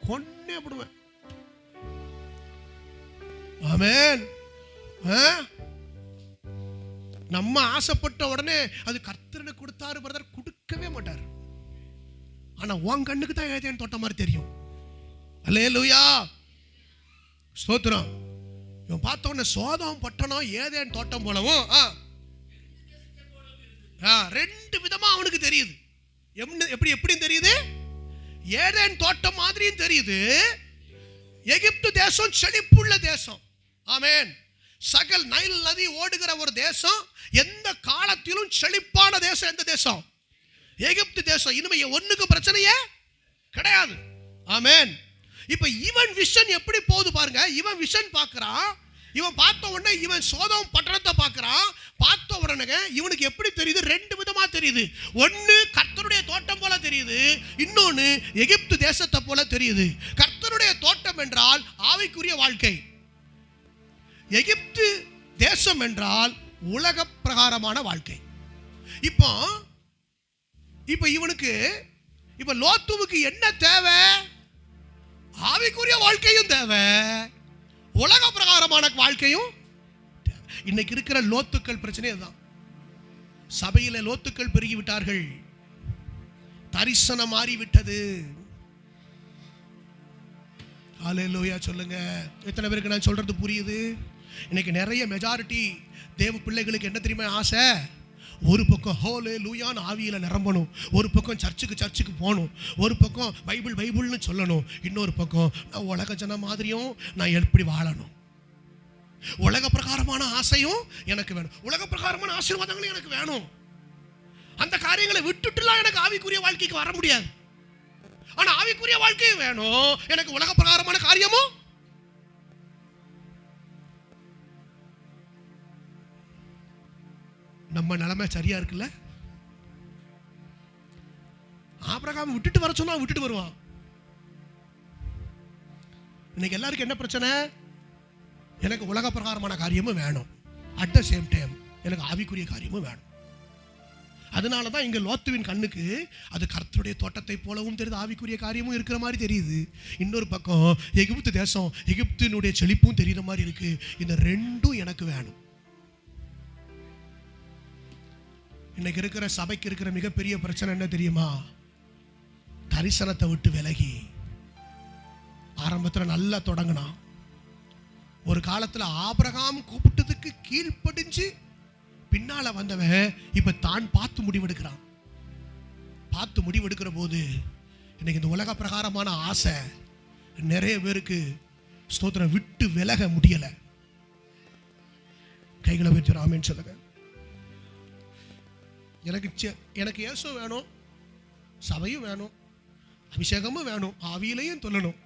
கொன்னே விடுவேன். ஆமென். நம்ம ஆசைப்பட்ட உடனே அது கர்த்தருக்கு கொடுத்தாரு பிரதர், கொடுக்கவே மாட்டார். ஆனா உன் கண்ணுக்கு தான் ஏதேன் தோட்டம் மாதிரி தெரியும். அல்லேலூயா. ஸ்தோத்திரம். இவன் பார்த்த உடனே சோதோம் பட்டணம் ஏதேன் தோட்டம் போலவும் ரெண்டு விதமா அவனுக்கு தெரியுது. எப்படி தெரியுது? ஏதேன் தோட்டம் மாதிரியும் தெரியுது. எகிப்து தேசம் செழிப்புள்ள தேசம். ஆமென். சகல் நைல் நதி ஓடுகிற ஒரு தேசம். எந்த காலத்திலும் செழிப்பான தேசம். எந்த தேசம்? எகிப்து தேசம். இனிமே ஒண்ணுக்கு பிரச்சனையே கிடையாது. ஆமென். இப்ப இவன் விஷன் எப்படி போகுது பாருங்க. இவன் விஷன் பார்க்கறான். இவன் பார்த்த உடனே இவன் சோதோம் பட்டணத்தை பார்க்கறான். பார்த்த உடனே இவனுக்கு எப்படி தெரியுது? ரெண்டு விதமா தெரியுது. ஒன்னு கர்த்தருடைய தோட்டம் போல தெரியுது, இன்னொன்னு எகிப்து தேசத்தை போல தெரியுது. கர்த்தருடைய தோட்டம் என்றால் ஆவிக்குரிய வாழ்க்கை. எகிப்து தேசம் என்றால் உலக பிரகாரமான வாழ்க்கை. இப்போ இவனுக்கு இப்ப லோத்துவுக்கு என்ன தேவை? ஆவிக்குரிய வாழ்க்கையும் தேவை, உலக பிரகாரமான வாழ்க்கையும். இன்னைக்கு இருக்கிற லோத்துக்கள் பிரச்சனை தான். சபையில லோத்துக்கள் பெருகி விட்டார்கள். தரிசனம் மாறிவிட்டது. ஹல்லேலூயா சொல்லுங்க. எத்தனை பேருக்கு நான் சொல்றது புரியுது? இன்னைக்கு நிறைய மெஜாரிட்டி தேவ பிள்ளைகளுக்கு என்ன தெரியுமா ஆசை? ஒரு பக்கம் ஹல்லேலூயான்னு ஆவியில நிரம்பணும், ஒரு பக்கம் சர்ச்சுக்கு போகணும், ஒரு பக்கம் பைபிள்னு சொல்லணும், இன்னொரு பக்கம் நான் உலக ஜன மாதிரியும் நான் எப்படி வாழணும். உலக பிரகாரமான ஆசையும் எனக்கு வேணும், உலக பிரகாரமான ஆசீர்வாதங்களும் எனக்கு வேணும். அந்த காரியங்களை விட்டுட்டுலாம் எனக்கு ஆவிக்குரிய வாழ்க்கைக்கு வர முடியாது. ஆனா ஆவிக்குரிய வாழ்க்கையும் வேணும், எனக்கு உலக பிரகாரமான காரியமும். நம்ம நிலைமை சரியா இருக்குல்ல? ஆபிரகாம் விட்டுட்டு வர சொன்னா விட்டுட்டு வருவான். இன்னைக்கு எல்லாருக்கும் என்ன பிரச்சனை? எனக்கு உலக பிரகாரமான காரியமும் வேணும், அட் த சேம் டைம் எனக்கு ஆவிக்குரிய காரியமும் வேணும். அதனால தான் இங்கே லோத்துவின் கண்ணுக்கு அது கர்த்தருடைய தோட்டத்தை போலவும் தெரியுது, ஆவிக்குரிய காரியமும் இருக்கிற மாதிரி தெரியுது. இன்னொரு பக்கம் எகிப்து தேசம், எகிப்தினுடைய செழிப்பும் தெரியுற மாதிரி இருக்கு. இந்த ரெண்டும் எனக்கு வேணும். இன்னைக்கு இருக்கிற சபைக்கு இருக்கிற மிகப்பெரிய பிரச்சனை என்ன தெரியுமா? தரிசனத்தை விட்டு விலகி ஆரம்பத்தில் நல்லா தொடங்கினா, ஒரு காலத்தில் ஆபிரகாம் கூப்பிட்டதுக்கு கீழ்ப்படிஞ்சு பின்னால வந்தவன் இப்ப தான் பார்த்து முடிவெடுக்கிறான். பார்த்து முடிவெடுக்கிற போது இன்னைக்கு இந்த உலக பிரகாரமான ஆசை நிறைய பேருக்கு ஸ்தோத்திரம் விட்டு விலக முடியல. கைகளை வச்சு ஆமென் சொல்லுங்க. எனக்கு இயேசு வேணும், சபையும் வேணும், அபிஷேகமும் வேணும், ஆவியிலையும் சொல்லணும்.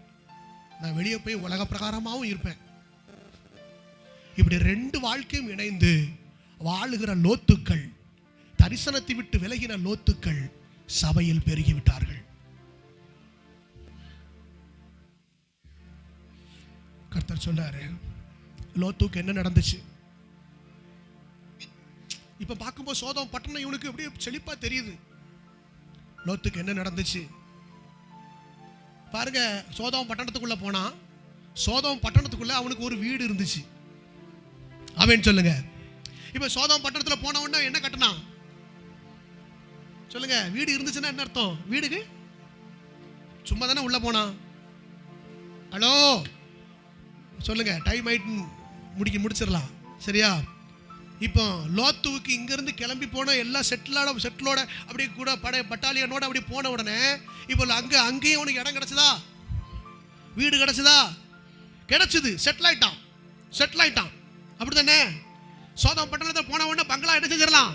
நான் வெளியே போய் உலக பிரகாரமாகவும் இருப்பேன். இப்படி ரெண்டு வாழ்க்கையும் இணைந்து வாழுகிற லோத்துக்கள், தரிசனத்தை விட்டு விலகின லோத்துக்கள் சபையில் பெருகிவிட்டார்கள். கர்த்தர் சொல்றாரு, லோத்துக்கு என்ன நடந்துச்சு? இப்ப பார்க்கும்போது சோதம் பட்டணம் இவனுக்கு அப்படியே செழிப்பா தெரியுது. லோத்துக்கு என்ன நடந்துச்சு பாருங்க. சோதம் பட்டணத்துக்குள்ள போனா, சோதம் பட்டணத்துக்குள்ள அவனுக்கு ஒரு வீடு இருந்துச்சு. ஆமென் சொல்லுங்க. இப்ப சோதம் பட்டணத்துல போன உடனே என்ன கட்டினா சொல்லுங்க? வீடு இருந்துச்சுன்னா என்ன அர்த்தம்? வீடுக்கு சும்மா தானே உள்ள போனா. ஹலோ சொல்லுங்க, டைம் ஆயிட்டு முடிச்சிடலாம் சரியா? இப்போ லோத்துவுக்கு இங்கிருந்து கிளம்பி போன எல்லாம் செட்டிலோட அப்படியே கூட பட்டாலியனோட அப்படி போன உடனே இப்போ அங்கேயும் உனக்கு இடம் கிடைச்சதா? வீடு கிடைச்சதா? கிடைச்சது. செட்டில் ஆயிட்டான் அப்படித்தானே? சோதம் பட்டணத்தில் போன உடனே பங்களா என்ன செஞ்சிடலாம்?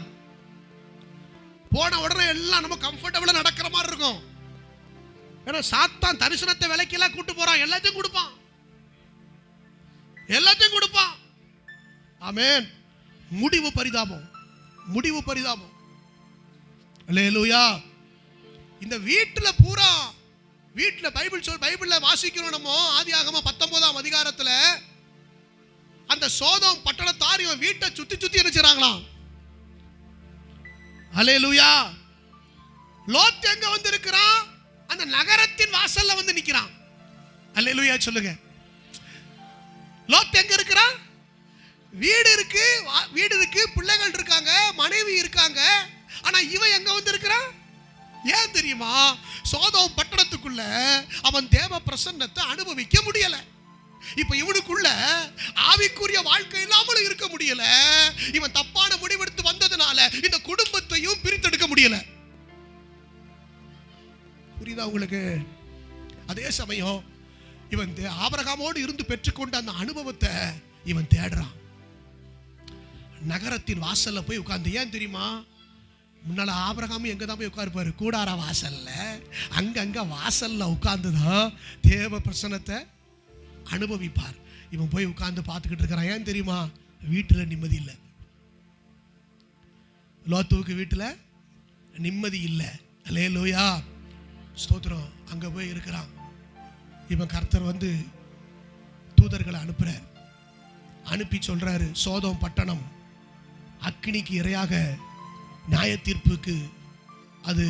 போன உடனே எல்லாம் நம்ம கம்ஃபர்டபுளா நடக்கிற மாதிரி இருக்கும். ஏன்னா சாத்தான் தரிசனத்தை விலைக்கெல்லாம் கூட்டு போறான், எல்லாத்தையும் கொடுப்பான். ஆமென். முடிவு பரிதாபம். அல்லேலூயா. இந்த வீட்டுல பைபிள்ல வாசிக்கிறோம் நம்ம. ஆதியாகமம் 19ஆம் அதிகாரத்துல அந்த சோதம் பட்டணத்தார் இவன் வீட்டை சுத்தி என்ன செய்றாங்களாம்? அல்லேலூயா. லோத் எங்க வந்து இருக்கிறான்? அந்த நகரத்தின் வாசல்ல வந்து நிக்கிறான். அல்லேலூயா சொல்லுங்க. லோத் எங்க இருக்கிறான்? வீடு இருக்கு, பிள்ளைகள் இருக்காங்க, மனைவி இருக்காங்க. ஆனா இவன் எங்க வந்து இருக்கிறான்? ஏன் தெரியுமா? சோதம் பட்டணத்துக்குள்ள அவன் தேவ பிரசன்னத்தை அனுபவிக்க முடியல. இப்ப இவனுக்குள்ள ஆவிக்குரிய வாழ்க்கை இல்லாமல் இருக்க முடியல. இவன் தப்பான முடிவெடுத்து வந்ததுனால இந்த குடும்பத்தையும் பிரித்தெடுக்க முடியல. புரியுதா உங்களுக்கு? அதே சமயம் இவன் ஆபிரகாமோடு இருந்து பெற்றுக்கொண்ட அந்த அனுபவத்தை இவன் தேடுறான். நகரத்தின் வாசல்ல போய் உட்கார்ந்து, ஏன் தெரியுமா? முன்னால ஆபிரகாம் எங்க தான் போய் உட்கார்ப்பாரு? கூடார வாசல்ல. அங்க வாசல்ல உட்கார்ந்துதான் தேவ பிரசன்னத்தை அனுபவிப்பார். இவன் போய் உட்கார்ந்து பார்த்துக்கிட்டு இருக்கிறான். ஏன் தெரியுமா? வீட்டுல நிம்மதி இல்லை. லோத்துவுக்கு வீட்டுல நிம்மதி இல்லை. அல்லேலூயா ஸ்தோத்திரம். அங்க போய் இருக்கிறான். இவன் கர்த்தர் வந்து தூதர்களை அனுப்பி சொல்றாரு, சோதம் பட்டணம் அக்கினிக்கு இரையாக நியாய தீர்ப்புக்கு அது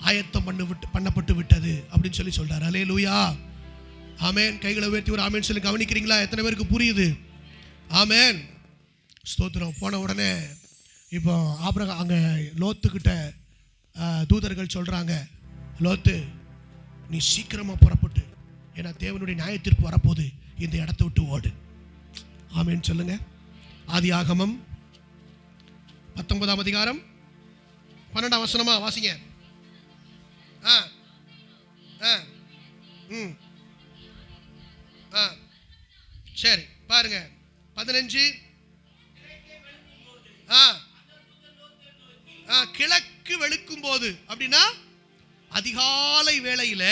ஆயத்தம் பண்ணப்பட்டு விட்டது அப்படின்னு சொல்லி சொல்றாரு. அல்லேலூயா. ஆமென். கைகளை உயர்த்தி ஒரு ஆமென் சொல்லி கவனிக்கிறீங்களா? எத்தனை பேருக்கு புரியுது? ஆமென் ஸ்தோத்திரம். போன உடனே இப்போ ஆபிரகாம் அங்க லோத்துக்கிட்ட தூதர்கள் சொல்றாங்க, லோத்து நீ சீக்கிரமா புறப்பட்டு ஏன்னா தேவனுடைய நியாயத்தீர்ப்பு வரப்போது, இந்த இடத்தை விட்டு ஓடு. ஆமென் சொல்லுங்க. ஆதியாகமம் 19ஆம் அதிகாரம் 12ஆம் வசனமா வாசிங்க. சரி பாருங்க 15. கிழக்கு வெளுக்கும் போது அப்படின்னா அதிகாலை வேளையில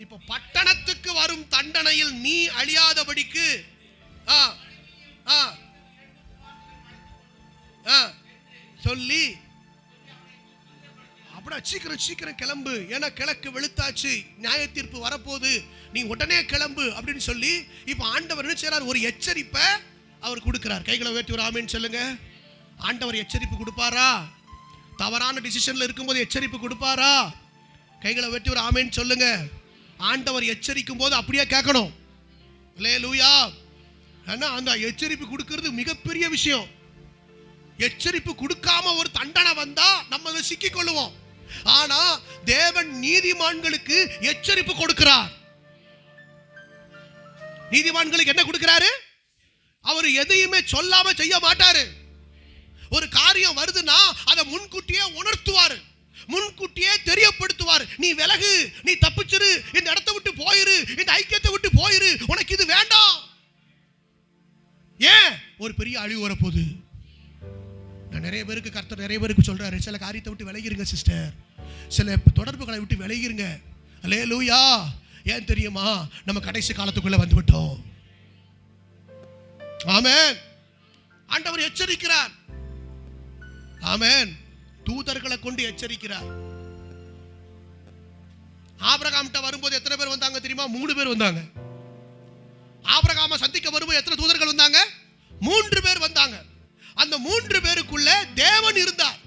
இப்ப பட்டணத்துக்கு வரும் தண்டனையில் நீ அழியாதபடிக்கு சொல்லி அப்படியே சீக்கிரம் சீக்கிரம் கிளம்பு, ஏன்னா கிழக்கு வெளுத்தாச்சு, நியாய தீர்ப்பு வரப்போகுது, நீ உடனே கிளம்பு அப்படின்னு சொல்லி இப்ப ஆண்டவர் என்ன செய்றார்? ஒரு எச்சரிப்பை அவர் கொடுக்கிறார். கைகளை உயர்த்தி ஒரு ஆமென் சொல்லுங்க. ஆண்டவர் எச்சரிப்பு கொடுப்பாரா? தவறான டிசிஷன்ல இருக்கும்போது எச்சரிப்பு கொடுப்பாரா? கைகளை உயர்த்தி ஒரு ஆமென் சொல்லுங்க. ஆண்டவர் எச்சரிக்கும் போது அப்படியே கேட்கணும். அல்லேலூயா. ஏன்னா அந்த எச்சரிப்பு கொடுக்கிறது மிகப்பெரிய விஷயம். எச்சரிப்பு கொடுக்காம ஒரு தண்டனை வந்தா நம்ம சிக்கிக் கொள்ளுவோம். ஆனா தேவன் நீதிமான்களுக்கு எச்சரிப்பு கொடுக்கிறார். நீதிமான்களுக்கு என்ன கொடுக்கிறாரு? அவர் எதையுமே சொல்லாம செய்ய மாட்டாரு. ஒரு காரியம் வருதுன்னா அதை முன்கூட்டியே உணர்த்துவாரு, முன்கூட்டியே தெரியப்படுத்துவார். நீ விலகு, நீ தப்பிச்சிரு, இந்த இடத்தை விட்டு போயிரு, இந்த ஐக்கியத்தை விட்டு போயிரு, உனக்கு இது வேண்டாம். ஏன்? ஒரு பெரிய அழிவு வரப்போகுது. நான் நிறைய பேருக்கு கர்த்தர் நிறைய பேருக்கு சொல்றாரு, சில காரியத்தை விட்டு விலகிருங்க சிஸ்டர், சில தொடர்புகளை விட்டு விலகிருங்க. அல்லேலூயா. ஏன் தெரியுமா? நம்ம கடைசி காலத்துக்குள்ள வந்து விட்டோம். ஆமென். ஆண்டவர் எச்சரிக்கிறார். ஆமென். தூதர்களை கொண்டு எச்சரிக்கிறார். ஆபிரகாம்கிட்ட வரும்போது எத்தனை பேர் வந்தாங்க தெரியுமா? 3 பேர் வந்தாங்க. ஆபிரகாமை சந்திக்க வரும்போது எத்தனை தூதர்கள் வந்தாங்க? 3 பேர் வந்தாங்க. அந்த 3 பேருக்குள்ள தேவன் இருந்தார்.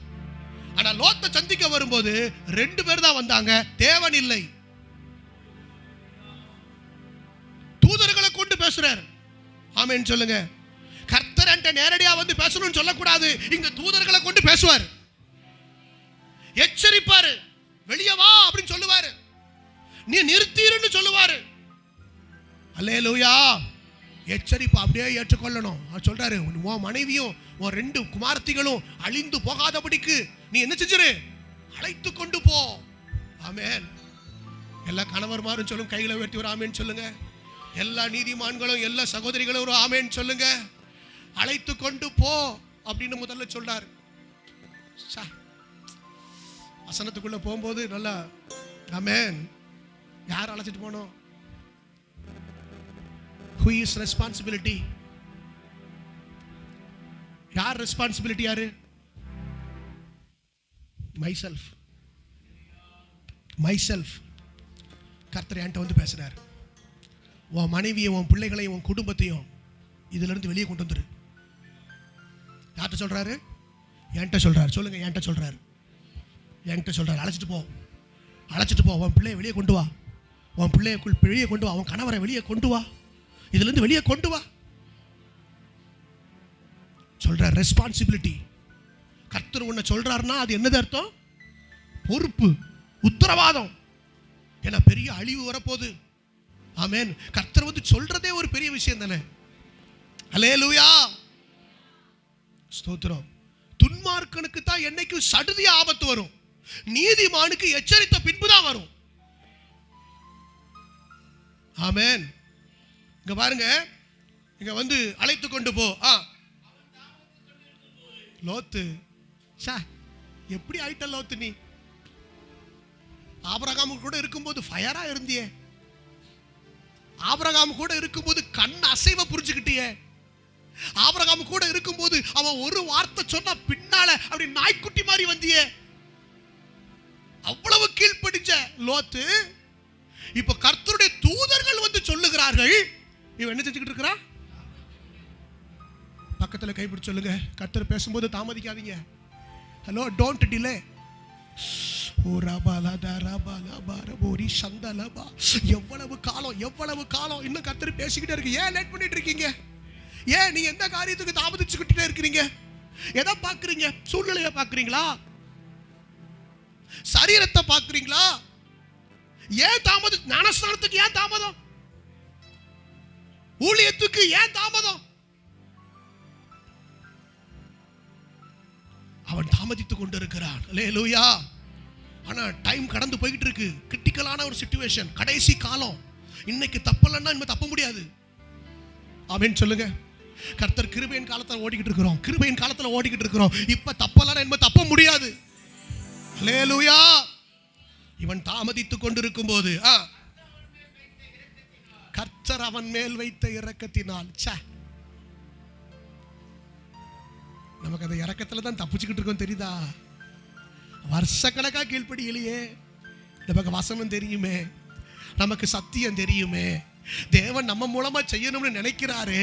ஆனா லோத்தை சந்திக்க வரும்போது 2 பேர் தான் வந்தாங்க, தேவன் இல்லை. தூதர்களை கொண்டு பேசுறார். ஆமென் சொல்லுங்க. கர்த்தர் என்கிட்ட நேரடியா வந்து பேசணும்னு சொல்லக்கூடாது, இங்க தூதர்களை கொண்டு பேசுவார், எச்சரிப்பாரு, வெளியே வா அப்படின்னு சொல்லுவாரு, நீ நிறுத்திருன்னு சொல்லுவாரு. அல்லேலூயா. எச்சரிப்பு அப்படியே ஏற்றுக்கொள்ளணும். அவர் சொல்றாரு, உன் மனைவியும் உன் 2 குமாரத்திகளும் அழிந்து போகாதபடிக்கு நீ என்ன செஞ்சிரு? அழைத்து கொண்டு போ. ஆமென். எல்லா கணவர்மாரும் சொல்லும், கைகளை உயர்த்தி ஒரு ஆமென் சொல்லுங்க. எல்லா நீதிமான்களும் எல்லா சகோதரிகளும் ஒரு ஆமென் சொல்லுங்க. அழைத்து கொண்டு போ அப்படின்னு முதல்ல சொல்றாரு. வசனத்துக்குள்ள போகும்போது நல்லா ஆமென். யார் அழைச்சிட்டு போனோம்? Who is responsibility? யார் ரெஸ்பான்சிபிலிட்டி? யாரு? myself. கர்த்தர் என்கிட்ட வந்து பேசுறாரு, உன் மனைவியும் உன் பிள்ளைகளையும் உன் குடும்பத்தையும் இதுல இருந்து வெளியே கொண்டு வந்துரு. யார்கிட்ட சொல்றாரு? என்கிட்ட சொல்றாரு. சொல்லுங்க, என்கிட்ட சொல்றாரு. என்கிட்ட சொல்றாரு, அழைச்சிட்டு போ, அழைச்சிட்டு போ, உன் பிள்ளையை வெளியே கொண்டு வா, உன் பிள்ளைய வெளியே கொண்டு வா, உன் கணவரை வெளியே கொண்டு வா, இதுல இருந்து வெளியே கொண்டு வா சொல்ற. ரெஸ்பான்சிபிலிட்டி. கர்த்தர் உன்னை சொல்றாருன்னா அது என்னது அர்த்தம்? பொறுப்பு, உத்தரவாதம். ஏன்னா பெரிய அழிவு வரப்போகுது. ஆமென். கர்த்தர் வந்து சொல்றதே ஒரு பெரிய விஷயம் தானே. அல்லேலூயா. ஸ்தோத்திரம். துன்மார்க்கனுக்கு தான் என்னைக்கு சடுதிய ஆபத்து வரும், நீதிமானுக்கு எச்சரித்த பின்புதான் வரும். ஆமென். இங்க பாருங்க, இங்க வந்து அழைத்து கொண்டு போ. லோத்து, எப்படி ஆயிட்ட லோத்து? நீ ஆபிரகாம் கூட இருக்கும்போது ஃபயரா இருந்தியே, ஆபிரகாம் கூட இருக்கும்போது கண் அசைவ புரிஞ்சுக்கிட்டியே, ஆபிரகாம் கூட இருக்கும்போது அவன் ஒரு வார்த்தை சொன்னா பின்னால அப்படி நாய்க்குட்டி மாதிரி வந்தியே, அவ்வளவு கீழ்ப்படிஞ்ச லோத்து. இப்ப கர்த்தருடைய தூதர்கள் வந்து சொல்லுகிறார்கள், இவன் என்ன செஞ்சுக்கிட்டு இருக்கிறான்? பக்கத்தில் கைப்பிடிச்சு சொல்லுங்க, கர்த்தர் பேசும்போது தாமதிக்காதீங்க. Hello, don't delay. எவ்வளவு காலம், எவ்வளவு காலம் இன்னும் கர்த்தர் பேசிக்கிட்டே இருக்கு. ஏன் லேட் பண்ணிட்டு இருக்கீங்க? ஏன் நீங்க எந்த காரியத்துக்கு தாமதிச்சுக்கிட்டே இருக்கிறீங்க? எதை பாக்குறீங்க? சூழ்நிலையை பாக்குறீங்களா? சரீரத்தை பார்க்கிறீங்களா? ஏன் தாமதம்? ஞானஸ்நானத்துக்கு ஏன் தாமதம்? ஊழியத்துக்கு ஏன் தாமதம்? அவன் தாமதித்துக் கொண்டிருக்கிறான். அல்லேலூயா. ஆனா டைம் கடந்து போயிட்டு இருக்கு. கிரிட்டிக்கலான ஒரு சிச்சுவேஷன், கடைசி காலம். இன்னைக்கு தப்பலன்னா இனிமே தப்ப முடியாது. ஆமென் சொல்லுங்க. கர்த்தர் கிருபையின் காலத்துல ஓடிக்கிட்டு இருக்கிறோம். கிருபையின் காலத்துல ஓடிக்கிட்டு இருக்கிறோம். இப்ப தப்பலன்னா இனிமே தப்ப முடியாது. அல்லேலூயா. இவன் தாமதித்துக் கொண்டிருக்கும் போது கர்த்தர் அவன் மேல் வைத்த இரக்கத்தினால், நமக்கு அந்த இரக்கத்துல தான் தப்பிச்சுக்கிட்டு இருக்கோம். தெரியுதா? வருஷக்கணக்கா கீழ்ப்படியிலையே. நமக்கு வசனம் தெரியுமே, நமக்கு சத்தியம் தெரியுமே, தேவன் நம்ம மூலமா செய்யணும்னு நினைக்கிறாரு.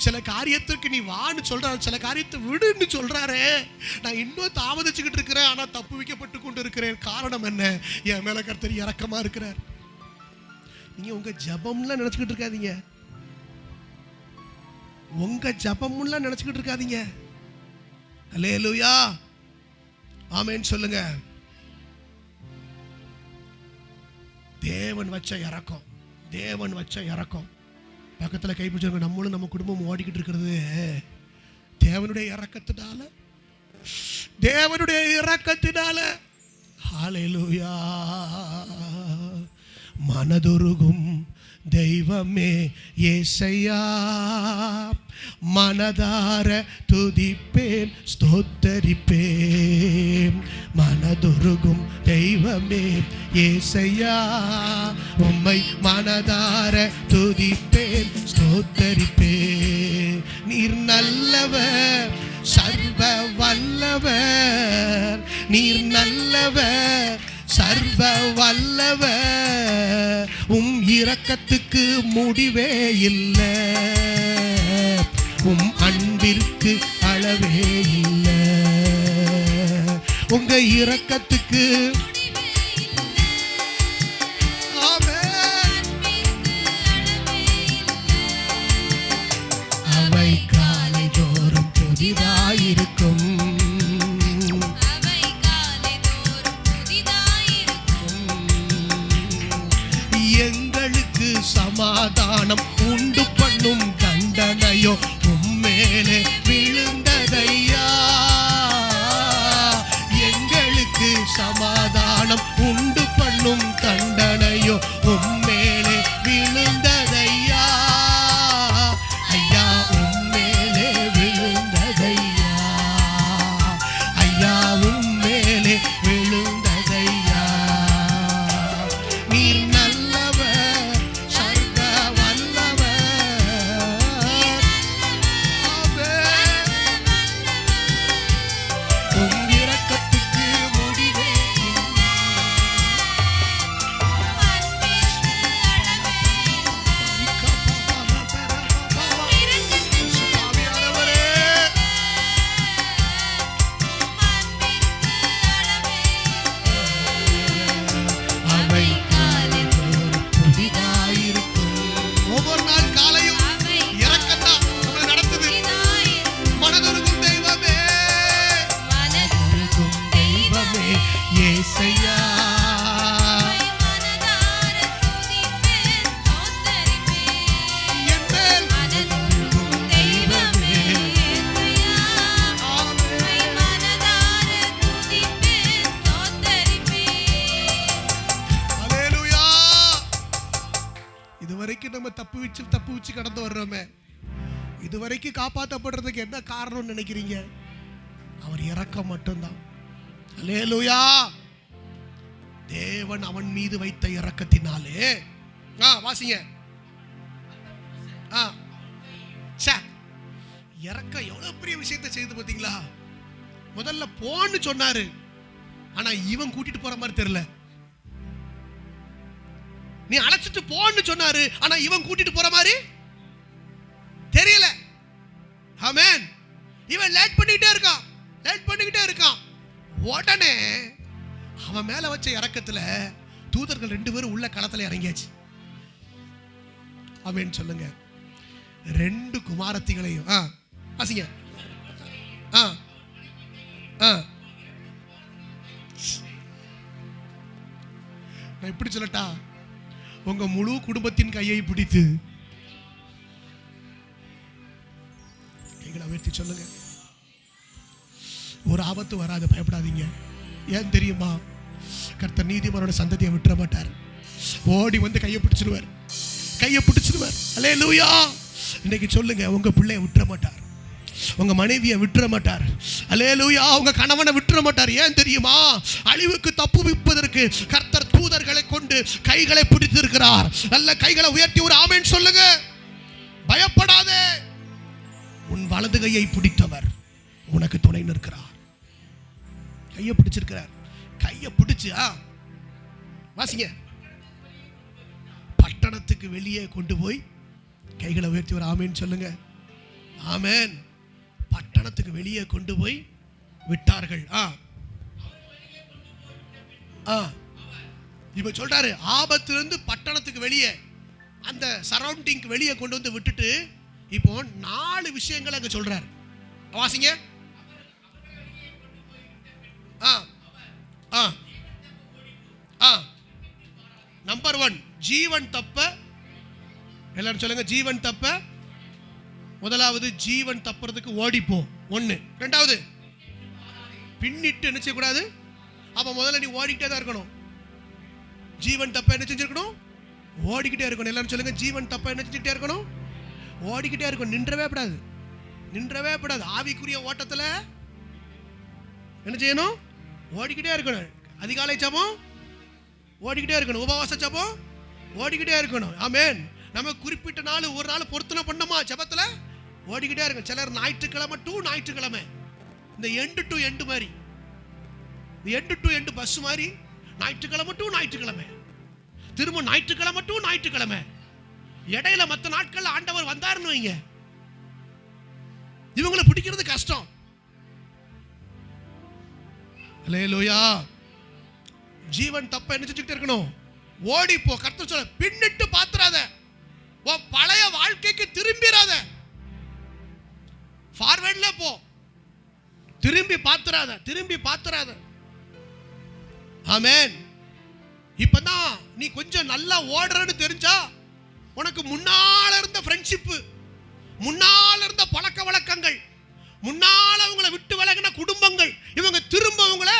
சில காரியத்துக்கு நீ வான்னு சொல்றாரு, சில காரியத்தை விடுன்னு சொல்றாரு. நான் இன்னும் தாமதிச்சுக்கிட்டு இருக்கிறேன், ஆனா தப்பு வைக்கப்பட்டு கொண்டு இருக்கிறேன். காரணம் என்ன? என் மேல கர்த்தர் இரக்கமா இருக்கிறார். நீங்க உங்க ஜபம்லாம் நினைச்சுக்கிட்டு இருக்காதீங்க. உங்க ஜபம்லாம் நினைச்சுக்கிட்டு இருக்காதீங்க. அல்லேலூயா. ஆமென் சொல்லுங்க. தேவன் வச்ச இரக்கம், தேவன் வச்ச இரக்கம். பக்கத்துல கைப்பிடிச்சவங்க, நம்மளும் நம்ம குடும்பம் ஓடிக்கிட்டு இருக்கிறது தேவனுடைய இரக்கத்தினால, தேவனுடைய இரக்கத்தினால. ஹல்லேலூயா. மனதுருகும் தெய்வமே ஏசையா, மனதார துதிப்பேன் ஸ்தோத்தரிப்பேன். மனதுருகும் தெய்வமே ஏசையா, உம்மை மனதார துதிப்பேன் ஸ்தோத்தரிப்பேன். நீர் நல்லவர், சர்வ வல்லவர். நீர் நல்லவர், சர்வ வல்லவர். உம் இரக்கத்துக்கு முடிவே இல்லை, உம் அன்பிற்கு அளவே இல்லை. உங்க இரக்கத்துக்கு அவை காலை தோறும் புதிதாயிருக்கும். எங்களுக்கு சமாதானம் உண்டு பண்ணும் தண்டனையோ உம்மேலே விழுந்ததையா. எங்களுக்கு சமாதானம் உண்டு பண்ணும் தண்டனையோ உம்மேலே விழுந்ததையா. ஐயா உம்மேலே விழுந்ததையா. ஐயா உம்மேலே விழுந்ததையா. நீர் நல்லவர், சர்வ வல்லவர். உம் இரக்கத்துக்கு முடிவே இல்லை. சுவாமியானவரே, அவை காலை தோறும் புதிதாயிருக்கும். ஒவ்வொரு நாள் காலையும் இரக்கம்தான் நம்மளை நடத்துது. மனதுருகும் தெய்வமே, மனதுருகும் தெய்வமே ஏசையா, என் மேல் மனதுருகும் தெய்வமே. ஆமென். அல்லேலூயா. இதுவரைக்கும் நம்ம தப்பு வச்சு கடந்து வர்றோமே, இதுவரைக்கும் காப்பாற்றப்படுறதுக்கு என்ன காரணம்னு நினைக்கிறீங்க? அவர் இரக்கம் மட்டும்தான். அல்லேலூயா. தேவன் அவன் மீது வைத்த இரக்கத்தினாலே. வாசிங்க. இரக்கம் எவ்வளவு பெரிய விஷயத்தை செய்து பார்த்தீங்களா? முதல்ல போன்னு சொன்னாரு, ஆனா இவன் கூட்டிட்டு போற மாதிரி தெரியல. நீ அழைச்சிட்டு போன்னு சொன்னாரு, ஆனா இவன் கூட்டிட்டு போற மாதிரி தெரியல. ஆமென். இவன் லேட் பண்ணிக்கிட்டே இருக்கான். உடனே அவன் மேல வச்ச இரக்கத்துல தூதர்கள் 2 பேரும் உள்ள களத்துல இறங்கியாச்சு. ஆமென் சொல்லுங்க. 2 குமாரத்திகளையும் வாசிங்க. நான் எப்படி சொல்லட்டா, உங்க முழு குடும்பத்தின் கையை பிடித்து கைகளை உயர்த்தி சொல்லுங்க, ஒரு ஆபத்து வராது, பயப்படாதீங்க. ஏன் தெரியுமா? கர்த்தர் நீதிமானோட சந்ததியை விட்டுற மாட்டார். ஓடி வந்து கையை பிடிச்சிடுவார், கையை பிடிச்சிடுவார். அல்லேலூயா. இன்னைக்கு சொல்லுங்க, உங்க பிள்ளையை விட்டுற மாட்டார், உங்க மனைவியை விட்டுற மாட்டார். அல்லேலூயா. உங்க கணவனை விட்டுற மாட்டார். ஏன் தெரியுமா? அழிவுக்கு தப்புவிப்பதற்கு கர்த்தர் தூதர்களை கொண்டு கைகளை பிடித்திருக்கிறார். நல்ல கைகளை உயர்த்தி ஒரு ஆமென் சொல்லுங்க. பயப்படாதே, உன் வலது கையை பிடித்தவர் உனக்கு துணை நிற்கிறார். கையை பிடிச்சிருக்கிறார். கையை பிடிச்சு வாசிங்க, பட்டணத்துக்கு வெளியே கொண்டு போய் கைகளை உயர்த்தி ஒரு ஆமென் சொல்லுங்க. ஆமென். பட்டணத்துக்கு வெளியே கொண்டு போய் விட்டார்கள். இப்ப சொல்றாரு, ஆபத்திலிருந்து பட்டணத்துக்கு வெளியே, அந்த சரௌண்டிங் வெளியே கொண்டு வந்து விட்டுட்டு இப்போ 4 விஷயங்களை அங்க சொல்றாரு. வாசிங்க. நம்பர் 1, ஜீவன் தப்ப. எல்லாரும் சொல்லுங்க, ஜீவன் தப்ப. முதலாவது, ஜீவன் தப்புறதுக்கு ஓடிப்போ. 1. 2வது, பின்னிட்டு என்ன செய்யக்கூடாது. அப்ப முதல்ல நீ ஓடிக்கிட்டே தான் இருக்கணும். ஜீவன் தப்ப என்ன செஞ்சிருக்கணும்? ஓடிக்கிட்டே இருக்கணும். எல்லாரும் சொல்லுங்க, ஜீவன் தப்ப என்ன செஞ்சுட்டே இருக்கணும்? ஓடிக்கிட்டே இருக்கணும். நின்றவே கூடாது, நின்றவே கூடாது. ஆவிக்குரிய ஓட்டத்துல என்ன செய்யணும்? ஓடிக்கிட்டே இருக்கணும். அதிகாலை ஜெபம் ஓடிக்கிட்டே இருக்கணும். உபவாச ஜெபம் ஓடிக்கிட்டே இருக்கணும். ஆமென். நம்ம குறிப்பிட்ட நாள், ஒரு நாள் பொருத்தனை பண்ணோமா ஜெபத்துல, ஓடிக்கிட்டே இருக்கணும். சிலர் ஞாயிற்றுக்கிழமை டு ஞாயிற்றுக்கிழமை, இந்த எண்டு டு எண்டு மாதிரி, எண்டு டு எண்டு பஸ் மாதிரி, ஞாயிற்றுக்கிழமை டு ஞாயிற்றுக்கிழமை, திரும்ப ஞாயிற்றுக்கிழமை டு ஞாயிற்றுக்கிழமை. இடையில மற்ற நாட்கள் ஆண்டவர் வந்தாருன்னு வைங்க, இவங்களை பிடிக்கிறது கஷ்டம். அல்லேலூயா. ஜீவன் தப்ப என்ன செஞ்சுக்கிட்டே இருக்கணும்? ஓடி போ. கர்த்தர் சொல்ல, பின்னிட்டு பாத்துறாத, உன் பழைய வாழ்க்கைக்கு திரும்பிராத. ஃபார்வர்ட்ல போ, திரும்பி பாத்துறாத, திரும்பி பாத்துறாத. ஆமென். இப்பதான் நீ கொஞ்சம் நல்லா ஓடுறன்னு தெரிஞ்சா, உனக்கு முன்னால இருந்த ஃப்ரெண்ட்ஷிப், முன்னால இருந்த பழக்க வழக்கங்கள், முன்னால அவங்களை விட்டு விலகின குடும்பங்கள், இவங்க திரும்ப அவங்கள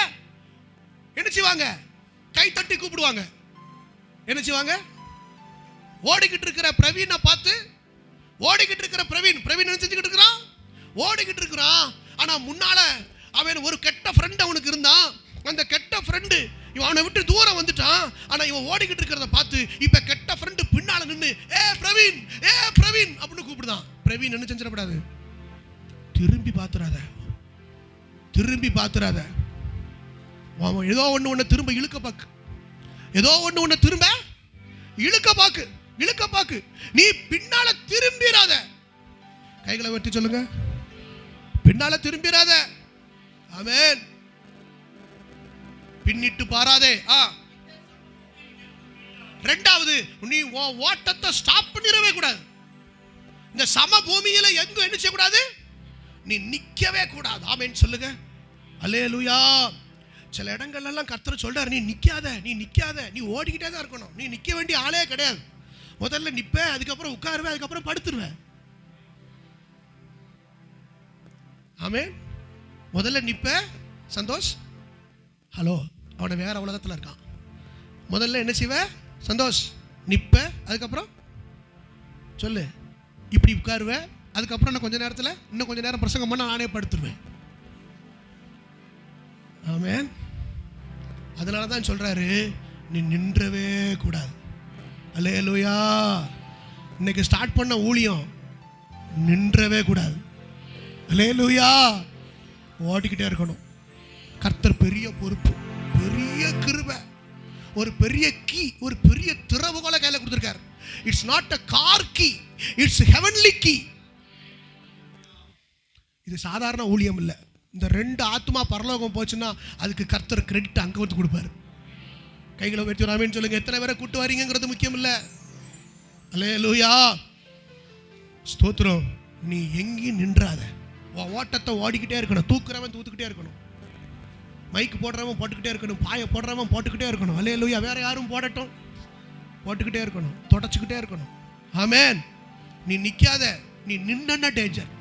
என்ன செய்வாங்க? கை தட்டி கூப்பிடுவாங்க. என்ன செய்வாங்க? ஓடிக்கிட்டு இருக்கிற பிரவீனை பார்த்து, ஓடிக்கிட்டு இருக்கிற பிரவீன் என்ன செஞ்சுக்கிட்டு இருக்கிறான்? ஓடிக்கிட்டு இருக்கிறான். ஆனா முன்னால அவன் ஒரு கெட்ட ஃப்ரெண்ட் அவனுக்கு இருந்தான். அந்த கெட்ட ஃப்ரெண்டு இவன் அவனை விட்டு தூரம் வந்துட்டான். ஆனா இவன் ஓடிக்கிட்டு இருக்கிறத பார்த்து இப்ப கெட்ட ஃப்ரெண்டு பின்னால நின்று, ஏ பிரவீன், ஏ பிரவீன் அப்படின்னு கூப்பிடுதான். பிரவீன் என்ன செஞ்சிடக்கூடாது? திரும்பி பார்த்துறாத, திரும்பி பார்த்துறாத. ஏதோ ஒண்ணு திரும்ப இழுக்க பாக்கு, ஏதோ ஒண்ணு திரும்ப இழுக்க பாக்கு, இழுக்க பாக்கு. நீ பின்னால திரும்பிராத. கைகளை வெட்டி சொல்லுங்க, பின்னால திரும்பிராத. ஆமென். பின்னிட்டு பாராதே. ரெண்டாவது, நீ ஓட்டத்தை ஸ்டாப் பண்ணிடவே கூடாது. இந்த சமபூமியில எங்கும் என்ன செய்ய கூடாது? நீ நிக்கவே கூடாது. ஆமென் சொல்லுங்க. அல்லேலூயா. சில இடங்கள்ல எல்லாம் கர்த்தர் சொல்றாரு, நீ நிக்காத, நீ நிக்காத, நீ ஓடிக்கிட்டே தான் இருக்கணும். நீ நிக்க வேண்டிய ஆளே கிடையாது. முதல்ல நிப்ப, அதுக்கப்புறம் உட்காருவேன், அதுக்கப்புறம் படுத்துருவேன். ஆமென். முதல்ல நிப்ப. சந்தோஷ், ஹலோ, அவனை வேற உலகத்துல இருக்கான். முதல்ல என்ன செய்வ? சந்தோஷ், நிப்ப, அதுக்கப்புறம் சொல்லு, இப்படி உட்காருவேன், அதுக்கப்புறம் நான் கொஞ்ச நேரத்தில் இன்னும் கொஞ்ச நேரம் பிரசங்கம் பண்ண நானே படுத்துருவேன். ஆமென். அதனால தான் சொல்றாரு, நீ நின்றவே கூடாது. அல்லேலூயா. இன்னைக்கு ஸ்டார்ட் பண்ண ஊழியம் நின்றவே கூடாது. அல்லேலூயா. ஓடிக்கிட்டே இருக்கணும். கர்த்தர் பெரிய பொறுப்பு, பெரிய கிருபை, ஒரு பெரிய கீ, ஒரு பெரிய திறவுகோலை கையில கொடுத்திருக்காரு. It's not a car key, it's heavenly key. இது சாதாரண ஊழியம் இல்லை. இந்த 2 ஆத்மா பரலோகம் போச்சுன்னா அதுக்கு கர்த்தர் கிரெடிட் அங்க வந்து கொடுப்பாரு. கைகளை உயர்த்தி ஆமென் சொல்லுங்க. எத்தனை பேரை கூட்டு வரீங்கிறது முக்கியம் இல்லை. அல்லேலூயா. ஸ்தோத்திரம். நீ எங்கேயும் நின்றாத, ஓட்டத்தை ஓடிக்கிட்டே இருக்கணும். தூக்குறவன் தூத்துக்கிட்டே இருக்கணும். மைக்கு போடுறவன் போட்டுக்கிட்டே இருக்கணும், பாயை போடுறவன் போட்டுக்கிட்டே இருக்கணும். அல்லேலூயா. வேற யாரும் போடட்டும், போட்டுக்கிட்டே இருக்கணும், தொடச்சிக்கிட்டே இருக்கணும். ஆமென். நீ நிக்காத, நீ நின்னா டேஞ்சர்.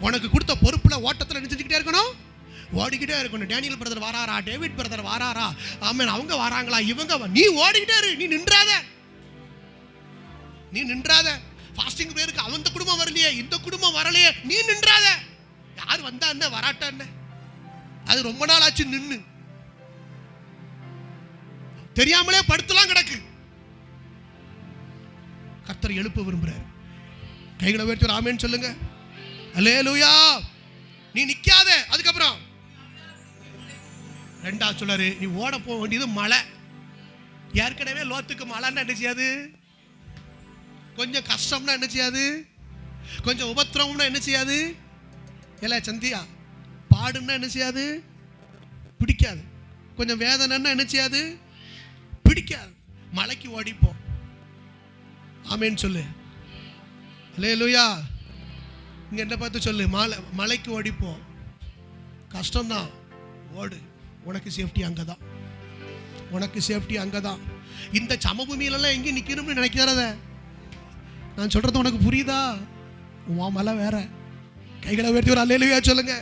உனக்கு கொடுத்த பொறுப்புல ஓட்டத்தில் என்ன செஞ்சுக்கிட்டே இருக்கணும், ஓடிக்கிட்டே இருக்கணும். டேனியல் பிரதர் வாராரா, டேவிட் பிரதர் வாராரா, ஆமென், அவங்க வராங்களா, இவங்க, நீ ஓடிக்கிட்டே இரு, நீ நின்றாத, நீ நின்றாத. ஃபாஸ்டிங் பேருக்கு அந்த குடும்பம் வரலையே, இந்த குடும்பம் வரலையே, நீ நின்றாத. யார் வந்தா என்ன, வராட்டா என்ன, அது ரொம்ப நாள் ஆச்சு நின்னு, தெரியாமலே படுத்தலாம் கிடக்கு. கர்த்தர் எழுப்ப விரும்புறார். கைகளை உயர்த்தி ஆமென் சொல்லுங்க. அல்லேலூயா. நீ நிக்காத. அதுக்கப்புறம் ரெண்டாவது சொல்றாரு, நீ ஓட போக வேண்டியது மலை. ஏற்கனவே லோத்துக்கு மலைன்னா என்ன செய்யாது, கொஞ்சம் கஷ்டம்னா என்ன செய்யாது, கொஞ்சம் உபத்திரம்னா என்ன செய்யாது, இல்ல சந்தியா பாடுன்னா என்ன செய்யாது, பிடிக்காது. கொஞ்சம் வேதனைன்னா என்ன செய்யாது, பிடிக்காது. மலைக்கு ஓடிப்போ. ஆமென் சொல்லு. அல்லேலூயா. இங்க என்ன பார்த்து சொல்லு, மலைக்கு ஓடிப்போ. கஷ்டம்தான், ஓடு. உனக்கு சேஃப்டி அங்கதான், உனக்கு சேஃப்டி அங்கதான். இந்த சமபூமியிலலாம் எங்கேயும் நிக்கணும்னு நினைக்கிறத நான் சொல்றது உனக்கு புரியுதா? உன் மலை வேற. கைகளை உயர்த்தி ஒரு அல்லேலூயா சொல்லுங்க.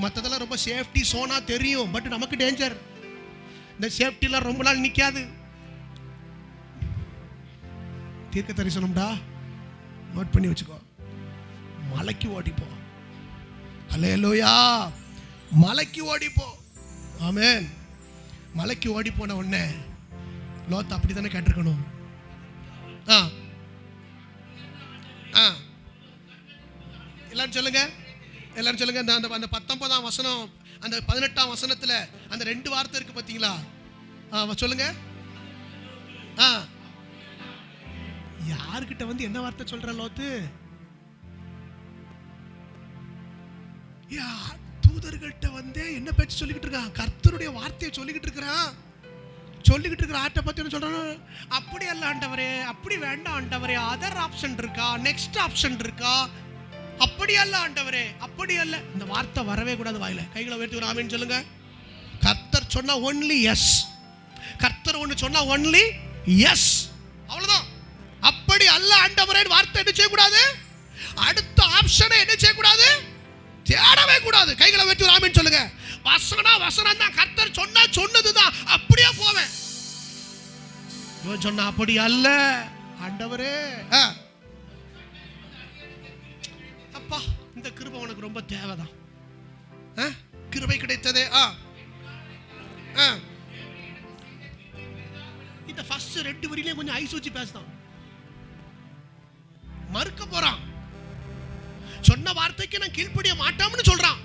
மற்றதெல்லாம் ரொம்ப சேஃப்டி சோனா தெரியும், பட் நமக்கு டேஞ்சர். இந்த சேஃப்டிலாம் ரொம்ப நாள் நிற்காது. தீர்க்க தரிசனம்டா, நோட் பண்ணி வச்சுக்கோ. மலைக்கு ஓடிப்போ. அல்லேலூயா. மலைக்கு ஓடிப்போ. ஆமென். மலைக்கு ஓடி போன உடனே லோத் அப்படி தானே கேட்டிருக்கணும். எல்லாரும் சொல்லுங்க, எல்லாரும் சொல்லுங்க. அந்த 19ஆம் வசனம், அந்த 18ஆம் வசனத்துல அந்த 2 வார்த்தை இருக்கு பாத்தீங்களா? சொல்லுங்க. யாருக்கிட்ட வந்து என்ன வார்த்தை சொல்ற லோத்து? தூதர்கள்ட்ட வந்து என்ன பேச்சு சொல்லிக்கிட்டு இருக்கான்? கர்த்தருடைய வார்த்தையை சொல்லிக்கிட்டு இருக்கிறான். சொல்லிக்கிட்டு இருக்கிற ஆட்டை பத்தி என்ன சொல்றான்? அப்படி அல்ல ஆண்டவரே, அப்படி வேண்டாம் ஆண்டவரே, அதர் ஆப்ஷன் இருக்கா, நெக்ஸ்ட் ஆப்ஷன் இருக்கா, அப்படி அல்ல ஆண்டவரே, அப்படி அல்ல. இந்த வார்த்தை வரவே கூடாது வாயில. கைகளை உயர்த்தி ஒரு ஆமென் சொல்லுங்க. கர்த்தர் சொன்னா ஒன்லி எஸ். கர்த்தர் ஒன்னு சொன்னா ஒன்லி எஸ், அவ்வளவுதான். அப்படி அல்ல ஆண்டவரே வார்த்தை என்ன செய்யக்கூடாது, அடுத்த ஆப்ஷனை என்ன செய்யக்கூடாது, தேடவே கூடாது. கைகளை உயர்த்தி ஒரு ஆமென் சொல்லுங்க. வசனம் தான், கர்த்தர் சொன்னா சொன்னதுதான், அப்படியே போவேன். இவன் சொன்னா அப்படி அல்ல ஆண்டவரே. அப்பா, இந்த கிருபை உனக்கு ரொம்ப தேவைதான். கிருபை கிடைத்ததே. இந்த ஃபர்ஸ்ட் 2 வரியிலே கொஞ்சம் ஐஸ் வச்சு பேசுதான். மறுக்க போறான். சொன்ன வார்த்தைக்கு நான் கீழ்ப்படிய மாட்டோம்னு சொல்றான்.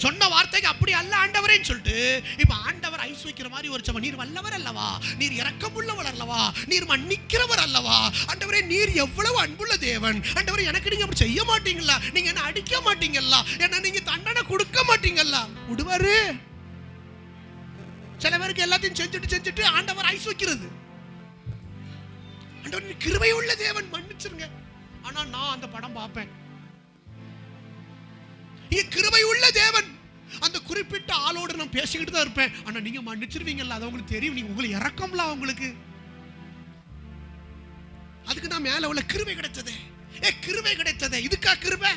சொன்ன வார்த்தைக்கு அப்படி அல்ல ஆண்டவரேன்னு சொல்லிட்டு இப்ப ஆண்டவர் ஐஸ் வைக்கிற மாதிரி ஒரு சம, நீர் வல்லவர் அல்லவா, நீர் இரக்கமுள்ளவர் அல்லவா, நீர் மன்னிக்கிறவர் அல்லவா, ஆண்டவரே நீர் எவ்வளவு அன்புள்ள தேவன், ஆண்டவரே எனக்கு நீங்க அப்படி செய்ய மாட்டீங்களா, நீங்க என்ன அடிக்க மாட்டீங்களா, என்ன நீங்க தண்டனை கொடுக்க மாட்டீங்களா? விடுவாரு. சில பேருக்கு எல்லாத்தையும் செஞ்சுட்டு ஆண்டவர் ஐஸ் வைக்கிறது. ஆண்டவர் நீர் கிருபை உள்ள தேவன், மன்னிச்சிருங்க. ஆனா நான் அந்த படம் பார்ப்பேன். கிருபை உள்ள தேவன், அந்த குறிப்பிட்ட ஆளோடு நான் பேசிக்கிட்டு தான் இருப்பேன். ஆனா நீங்க மன்னிச்சிருவீங்கல்ல, அது உங்களுக்கு தெரியும், நீங்க உங்களுக்கு இறக்கம்ல உங்களுக்கு. அதுக்கு தான் மேல உள்ள கிருபை கிடைச்சதே. கிருபை கிடைச்சதே. இதுக்கா கிருபை?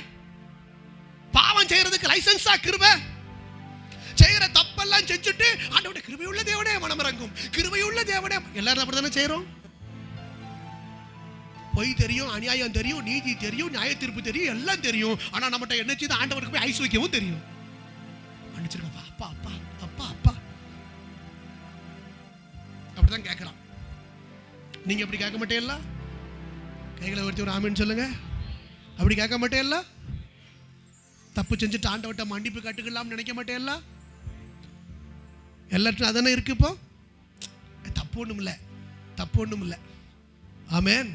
பாவம் செய்யறதுக்கு லைசன்ஸா கிருபை? செய்யற தப்பெல்லாம் செஞ்சுட்டு ஆண்டவரே கிருபை உள்ள தேவனே மனமிறங்கும், கிருபை உள்ள தேவனே. எல்லாரும் அப்படிதானே செய்யறோம். பொய் தெரியும், அநியாயம் தெரியும், நீதி தெரியும், நியாய தீர்ப்பு தெரியும், எல்லாம் தெரியும். ஆனா நம்மகிட்ட என்ன செய்து ஆண்டவருக்கு போய் ஐஸ் வைக்கவும் தெரியும். மன்னிச்சிருக்கப்பா, அப்பா அப்பா அப்பா அப்பா அப்படிதான் கேட்கலாம். நீங்க எப்படி கேட்க மாட்டேல்ல? கைகளை உயர்த்தி ஒரு ஆமென் சொல்லுங்க. அப்படி கேட்க மாட்டேல்ல? தப்பு செஞ்சுட்டு ஆண்டவர்கிட்ட மன்னிப்பு கட்டுக்கலாம்னு நினைக்க மாட்டேல்ல? எல்லாத்தையும் அதானே இருக்கு. இப்போ தப்பு ஒண்ணும் இல்லை, தப்பு ஒண்ணும் இல்லை. ஆமென்.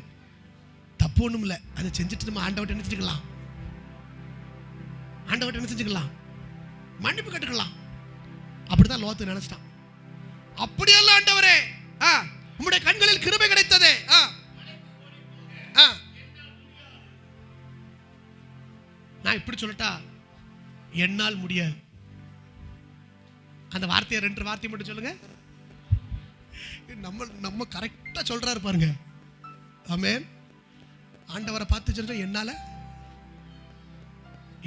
தப்பு ஒண்ணும் இல்லை. அதை செஞ்சுட்டு நம்ம ஆண்டவர்கிட்ட என்ன செஞ்சுக்கலாம், ஆண்டவர்கிட்ட என்ன செஞ்சுக்கலாம், மன்னிப்பு கட்டுக்கலாம். அப்படிதான் லோத்து நினைச்சிட்டான். அப்படியெல்லாம் ஆண்டவரே உம்முடைய கண்களில் கிருபை கிடைத்ததே. நான் இப்படி சொல்லட்டா, என்னால் முடியாது. அந்த வார்த்தையை 2 வார்த்தை மட்டும் சொல்லுங்க. நம்ம கரெக்டா சொல்றாரு பாருங்க. ஆமென். ஆண்டவரை பார்த்து சொல்ற,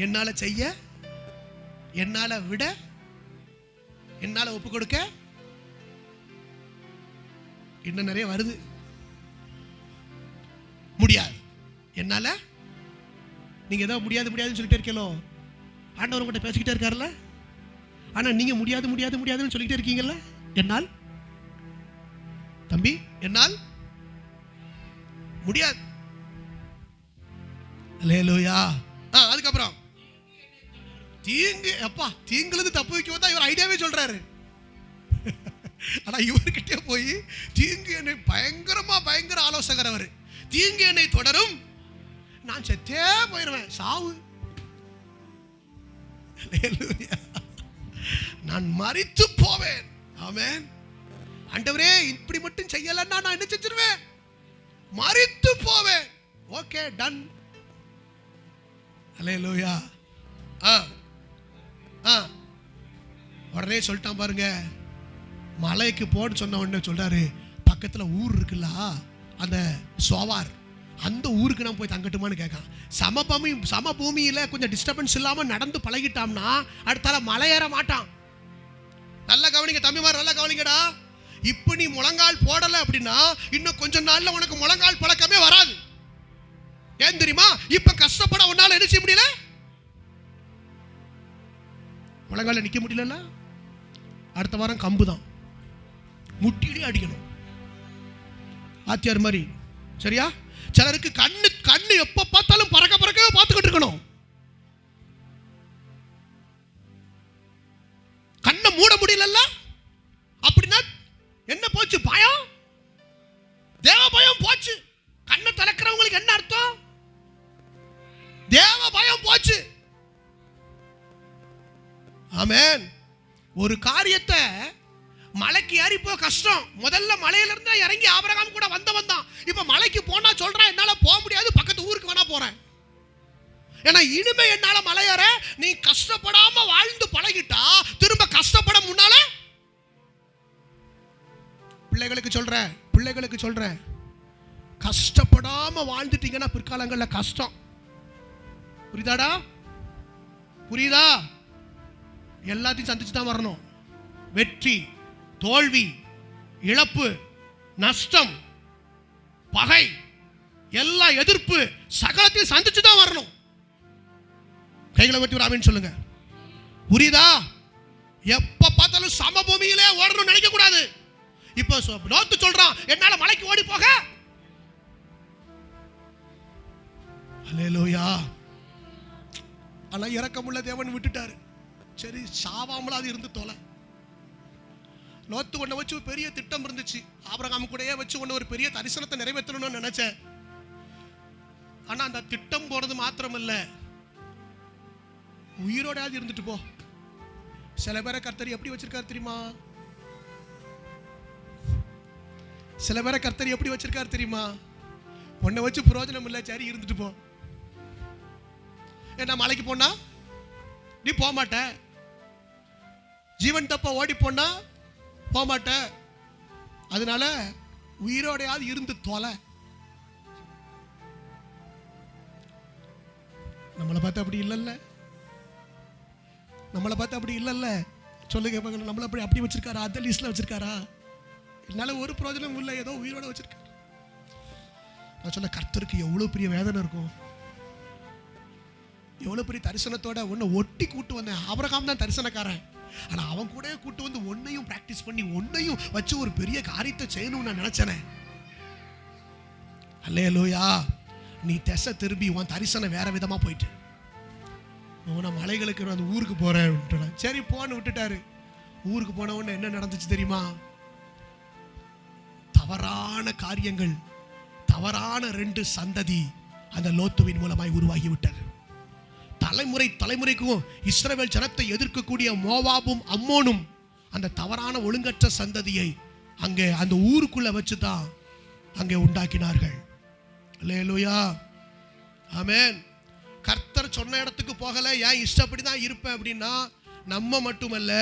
என்னால செய்ய, என்னால விட, என்னால ஒப்பு கொடுக்க, இன்னும் நிறைய வருது. முடியாது. என்னால நீங்க ஏதோ முடியாதுன்னு சொல்லிட்டே இருக்கீங்களோ, ஆண்டவர் உங்கள்கிட்ட பேசிக்கிட்டே இருக்காருல்ல. ஆனா நீங்க முடியாதுன்னு சொல்லிக்கிட்டே இருக்கீங்கல்ல. என்னால் தம்பி, என்னால் முடியாது. அல்லேலூயா. அதுக்கப்புறம் தீங்குல தப்பு வைக்க வந்தா இவர் ஐடியாவே சொல்றாரு. ஆனா இவர்கிட்ட போய் தீங்கு என்னை பயங்கர ஆலோசகர் அவரு. தீங்கு என்னை தொடரும், நான் செத்தே போயிடுவேன், சாவு. அல்லேலூயா. நான் மரித்து போவேன். ஆமென். ஆண்டவரே இப்படி மட்டும் செய்யலன்னா நான் என்ன செஞ்சிருவேன்? மரித்து போவேன். Okay, done. அல்லேலூயா. உடனே சொல்லிட்டான் பாருங்க. மலைக்கு போன்னு சொன்ன உடனே சொல்றாரு, பக்கத்துல ஊர் இருக்குல்ல, அந்த சோவார், அந்த ஊருக்கு நான் போய் தங்கட்டுமான்னு கேட்கான். சமபூமியில கொஞ்சம் டிஸ்டர்பன்ஸ் இல்லாம நடந்து பழகிட்டாம்னா அடுத்தால மலை ஏற மாட்டான். நல்ல கவனிங்க தம்பிமார், நல்ல கவனிங்கடா. இப்ப நீ முழங்கால் போடல அப்படின்னா இன்னும் கொஞ்ச நாள்ல உனக்கு முழங்கால் பழக்கமே வராது. ஏன் தெரியுமா? இப்ப கஷ்டப்பட உன்னால என்ன செய்ய முடியல, முழங்கால நிக்க முடியல. அடுத்த வாரம் கம்பு தான், முட்டிலே அடிக்கணும், ஆத்தியார் மாதிரி. சரியா? சிலருக்கு கண்ணு எப்ப பார்த்தாலும் பறக்க பார்த்துக்கிட்டு இருக்கணும். கண்ணை மூட முடியல அப்படின்னா என்ன போச்சு? பயம், தேவ பயம் போச்சு. கண்ணை திறக்கிறவங்களுக்கு என்ன அர்த்தம்? தேவ பயம் போச்சு. ஆமென். ஒரு காரியத்தை மலைக்கு ஏறி போக கஷ்டம். முதல்ல மலையில இருந்து இறங்கி ஆபிரகாம் கூட வந்தவன் தான். இப்ப மலைக்கு போனா சொல்றான், என்னால போக முடியாது, பக்கத்து ஊருக்கு வேணா போறேன். ஏன்னா இனிமே என்னால மலையேற, நீ கஷ்டப்படாம வாழ்ந்து பழகிட்டா திரும்ப கஷ்டப்பட முன்னால. பிள்ளைகளுக்கு சொல்றேன், கஷ்டப்படாம வாழ்ந்துட்டீங்கன்னா பிற்காலங்கள்ல கஷ்டம். புரியுதா? எல்லாத்தையும் சந்திச்சு தான் வரணும். வெற்றி, தோல்வி, இழப்பு, நஷ்டம், பகை, எல்லா எதிர்ப்பு சகலத்தையும் சந்திச்சு தான் வரணும். கைகளை வெட்டி ஒரு ஆமீன் சொல்லுங்க. புரியுதா? எப்ப பார்த்தாலும் சமபூமியிலே ஓடணும்னு நினைக்க கூடாது. இப்ப லோத்து சொல்றான், என்னால மலைக்கு ஓடி போக. அல்லேலூயா. ஆனா இரக்கமுள்ள தேவன் விட்டுட்டாரு. சரி, சாவாமலாது இருந்து தொலை. லோத்து ஒன்ன வச்சு ஒரு பெரிய திட்டம் இருந்துச்சு. ஆபிரகாம் கூடயே வச்சு ஒன்னு ஒரு பெரிய தரிசனத்தை நிறைவேற்றணும்னு நினைச்சேன். ஆனா அந்த திட்டம் போறது மாத்திரம் இல்ல, உயிரோடாது இருந்துட்டு போ. சில பேரை கர்த்தர் எப்படி வச்சிருக்காரு தெரியுமா? உன்னை வச்சு பிரயோஜனம் இல்ல, சரி இருந்துட்டு போ. என்ன மலைக்கு போனா நீ போக மாட்ட, ஜீவன் தப்ப ஓடி போனா போக மாட்ட, அதனால உயிரோடையாவது இருந்து தொலை. நம்மளை பார்த்து அப்படி இல்லைல்ல. சொல்லுங்க, நம்மள அப்படி வச்சிருக்காரா? அந்த லிஸ்ட்ல வச்சிருக்காரா? என்னால ஒரு பிரயோஜனம் இல்லை, ஏதோ உயிரோட வச்சிருக்காரு. நான் சொல்ல, கர்த்தருக்கு எவ்வளவு பெரிய வேதனை இருக்கும், எவ்வளவு பெரிய தரிசனத்தோட உன்னை ஒட்டி கூட்டு வந்தேன். ஆபிரகாம் தான் தரிசனக்காரன். ஆனா அவன் கூட கூட்டு வந்து ஒன்னையும் பிராக்டிஸ் பண்ணி ஒன்னையும் வச்சு ஒரு பெரிய காரியத்தை செய்யணும்னு நான் நினைச்சேனே. அல்லேலூயா. நீ திசை திரும்பி உன் தரிசனம் வேற விதமா போயிட்டு, நான் மலைகளுக்கு அந்த ஊருக்கு போறேன். சரி போன்னு விட்டுட்டாரு. ஊருக்கு போன உடனே என்ன நடந்துச்சு தெரியுமா? தவறான காரியங்கள், தவறான 2 சந்ததி அந்த லோத்துவின் மூலமாய் உருவாகி விட்டது. தலைமுறைக்கும் இஸ்ரவேல் ஜனத்தை எதிர்க்கக்கூடிய மோவாபும் அம்மோனும் அந்த தவறான ஒழுங்கற்ற சந்ததியை அங்கே அந்த ஊருக்குள்ள வச்சுதான் அங்கே உண்டாக்கினார்கள். அல்லேலூயா. ஆமென். கர்த்தர் சொன்ன இடத்துக்கு போகல, ஏன் இஷ்டப்படி தான் இருப்பேன் அப்படின்னா, நம்ம மட்டுமல்ல,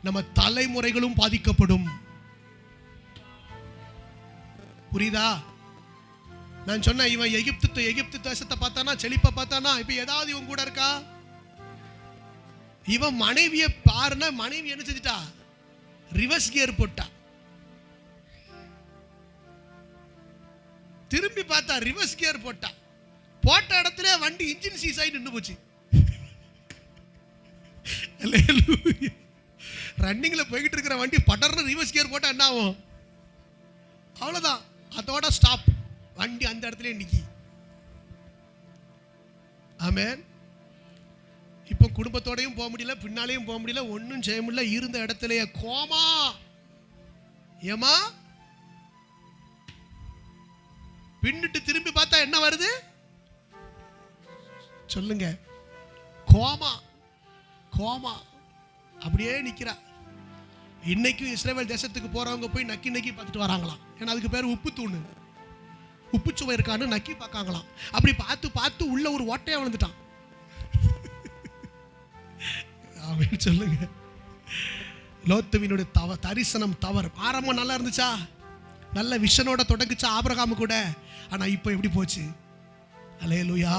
நம்ம தலைமுறைகளும் பாதிக்கப்படும். புரியுதா? நான் சொன்ன இவன் எகிப்து தேசத்தை பார்த்தானா, செழிப்பை பார்த்தானா, இப்ப ஏதாவது இவன் கூட இருக்கா? இவன் மனைவியை பாருன்னா, மனைவி என்ன செஞ்சிட்டா? ரிவர்ஸ் கியர் போட்டா. திரும்பி பார்த்தா ரிவர்ஸ் கியர் போட்டா. போட்ட இடத்துல வண்டி இன்ஜின் சீஸ் ஆகி நின்று போச்சு. ரன்னிங்ல போய்கிட்டு இருக்கிற வண்டி படர்னு ரிவர்ஸ் கியர் போட்டா என்ன ஆகும்? அவ்வளவுதான், அதோட ஸ்டாப். வண்டி அந்த இடத்துல நிக்கி. ஆமென். இப்போ குடும்பத்தோடையும் போக முடியல, பின்னாலேயும் போக முடியல, ஒன்னும் செய்ய முடியல. இருந்த இடத்துலயே கோமா. ஏமா பின்னிட்டு திரும்பி பார்த்தா என்ன வருது சொல்லுங்க? கோமா. கோமா அப்படியே நிக்கிறா. இன்னைக்கும் இஸ்ரவேல் தேசத்துக்கு போறவங்க போய் நக்கி பார்த்துட்டு வராங்களாம். ஏன்னா அதுக்கு பேர் உப்பு தூணு. உப்பு சுவை இருக்கான்னு நக்கி பார்க்காங்களாம். அப்படி பார்த்து உள்ள ஒரு ஓட்டையா விழுந்துட்டான். அவன் சொல்லுங்க, லோத்துவினுடைய தரிசனம் தவறு. ஆரம்பம் நல்லா இருந்துச்சா? நல்ல விஷனோட தொடங்குச்சா ஆபிரகாம் கூட. ஆனா இப்ப எப்படி போச்சு? அல்லேலூயா.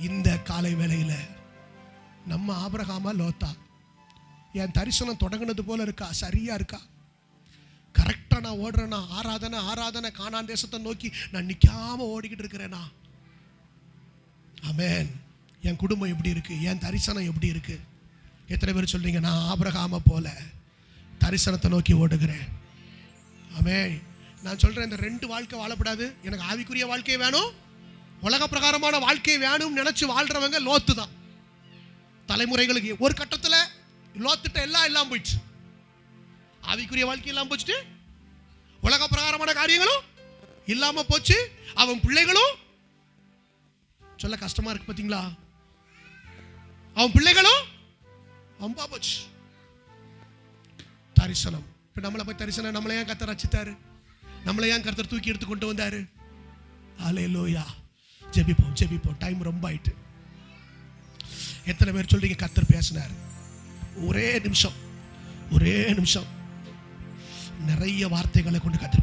இந்த காலை வேளையில நம்ம ஆபிரகாமா லோத்தா? என் தரிசனம் தொடங்கினது போல இருக்கா? சரியா இருக்கா? கரெக்டா நான் ஓடுறேனா? ஆராதனை கானான் தேசத்தை நோக்கி நான் நிக்காம ஓடிக்கிட்டு இருக்கிறேனா? ஆமென். என் குடும்பம் எப்படி இருக்கு? என் தரிசனம் எப்படி இருக்கு? எத்தனை பேர் சொல்றீங்க நான் ஆபிரகாமை போல தரிசனத்தை நோக்கி ஓடுகிறேன்? ஆமென். நான் சொல்றேன், இந்த ரெண்டு வாழ்க்கை வாழப்படாது. எனக்கு ஆவிக்குரிய வாழ்க்கை வேணும், உலக பிரகாரமான வாழ்க்கை வேணும் நினைச்சு வாழ்றவங்க லோத்து தான். தலைமுறைகளுக்கு ஒரு கட்டத்துல லோத்துட்ட எல்லாம் போயிடுச்சு. ஆவிக்குரிய வாழ்க்கை எல்லாம் போச்சுட்டு, உலக பிரகாரமான காரியங்களும் இல்லாம போச்சு. அவன் பிள்ளைகளும், சொல்ல கஷ்டமா இருக்கு பாத்தீங்களா, அவன் பிள்ளைகளும் அம்பா போச்சு. தரிசனம். இப்ப நம்மளை போய் தரிசனம், நம்மளை ஏன் கர்த்தர் ரட்சித்தாரு? நம்மளை ஏன் கர்த்தர் தூக்கி எடுத்து கொண்டு வந்தாரு? அல்லேலூயா. ஜெபிப்போம். டைம் ரொம்ப ஆயிட்டு. எத்தனை பேர் சொல்றீங்க கர்த்தர் பேசினார்? ஒரே நிமிஷம் நிறைய வார்த்தைகளை கொண்டு கர்த்தர்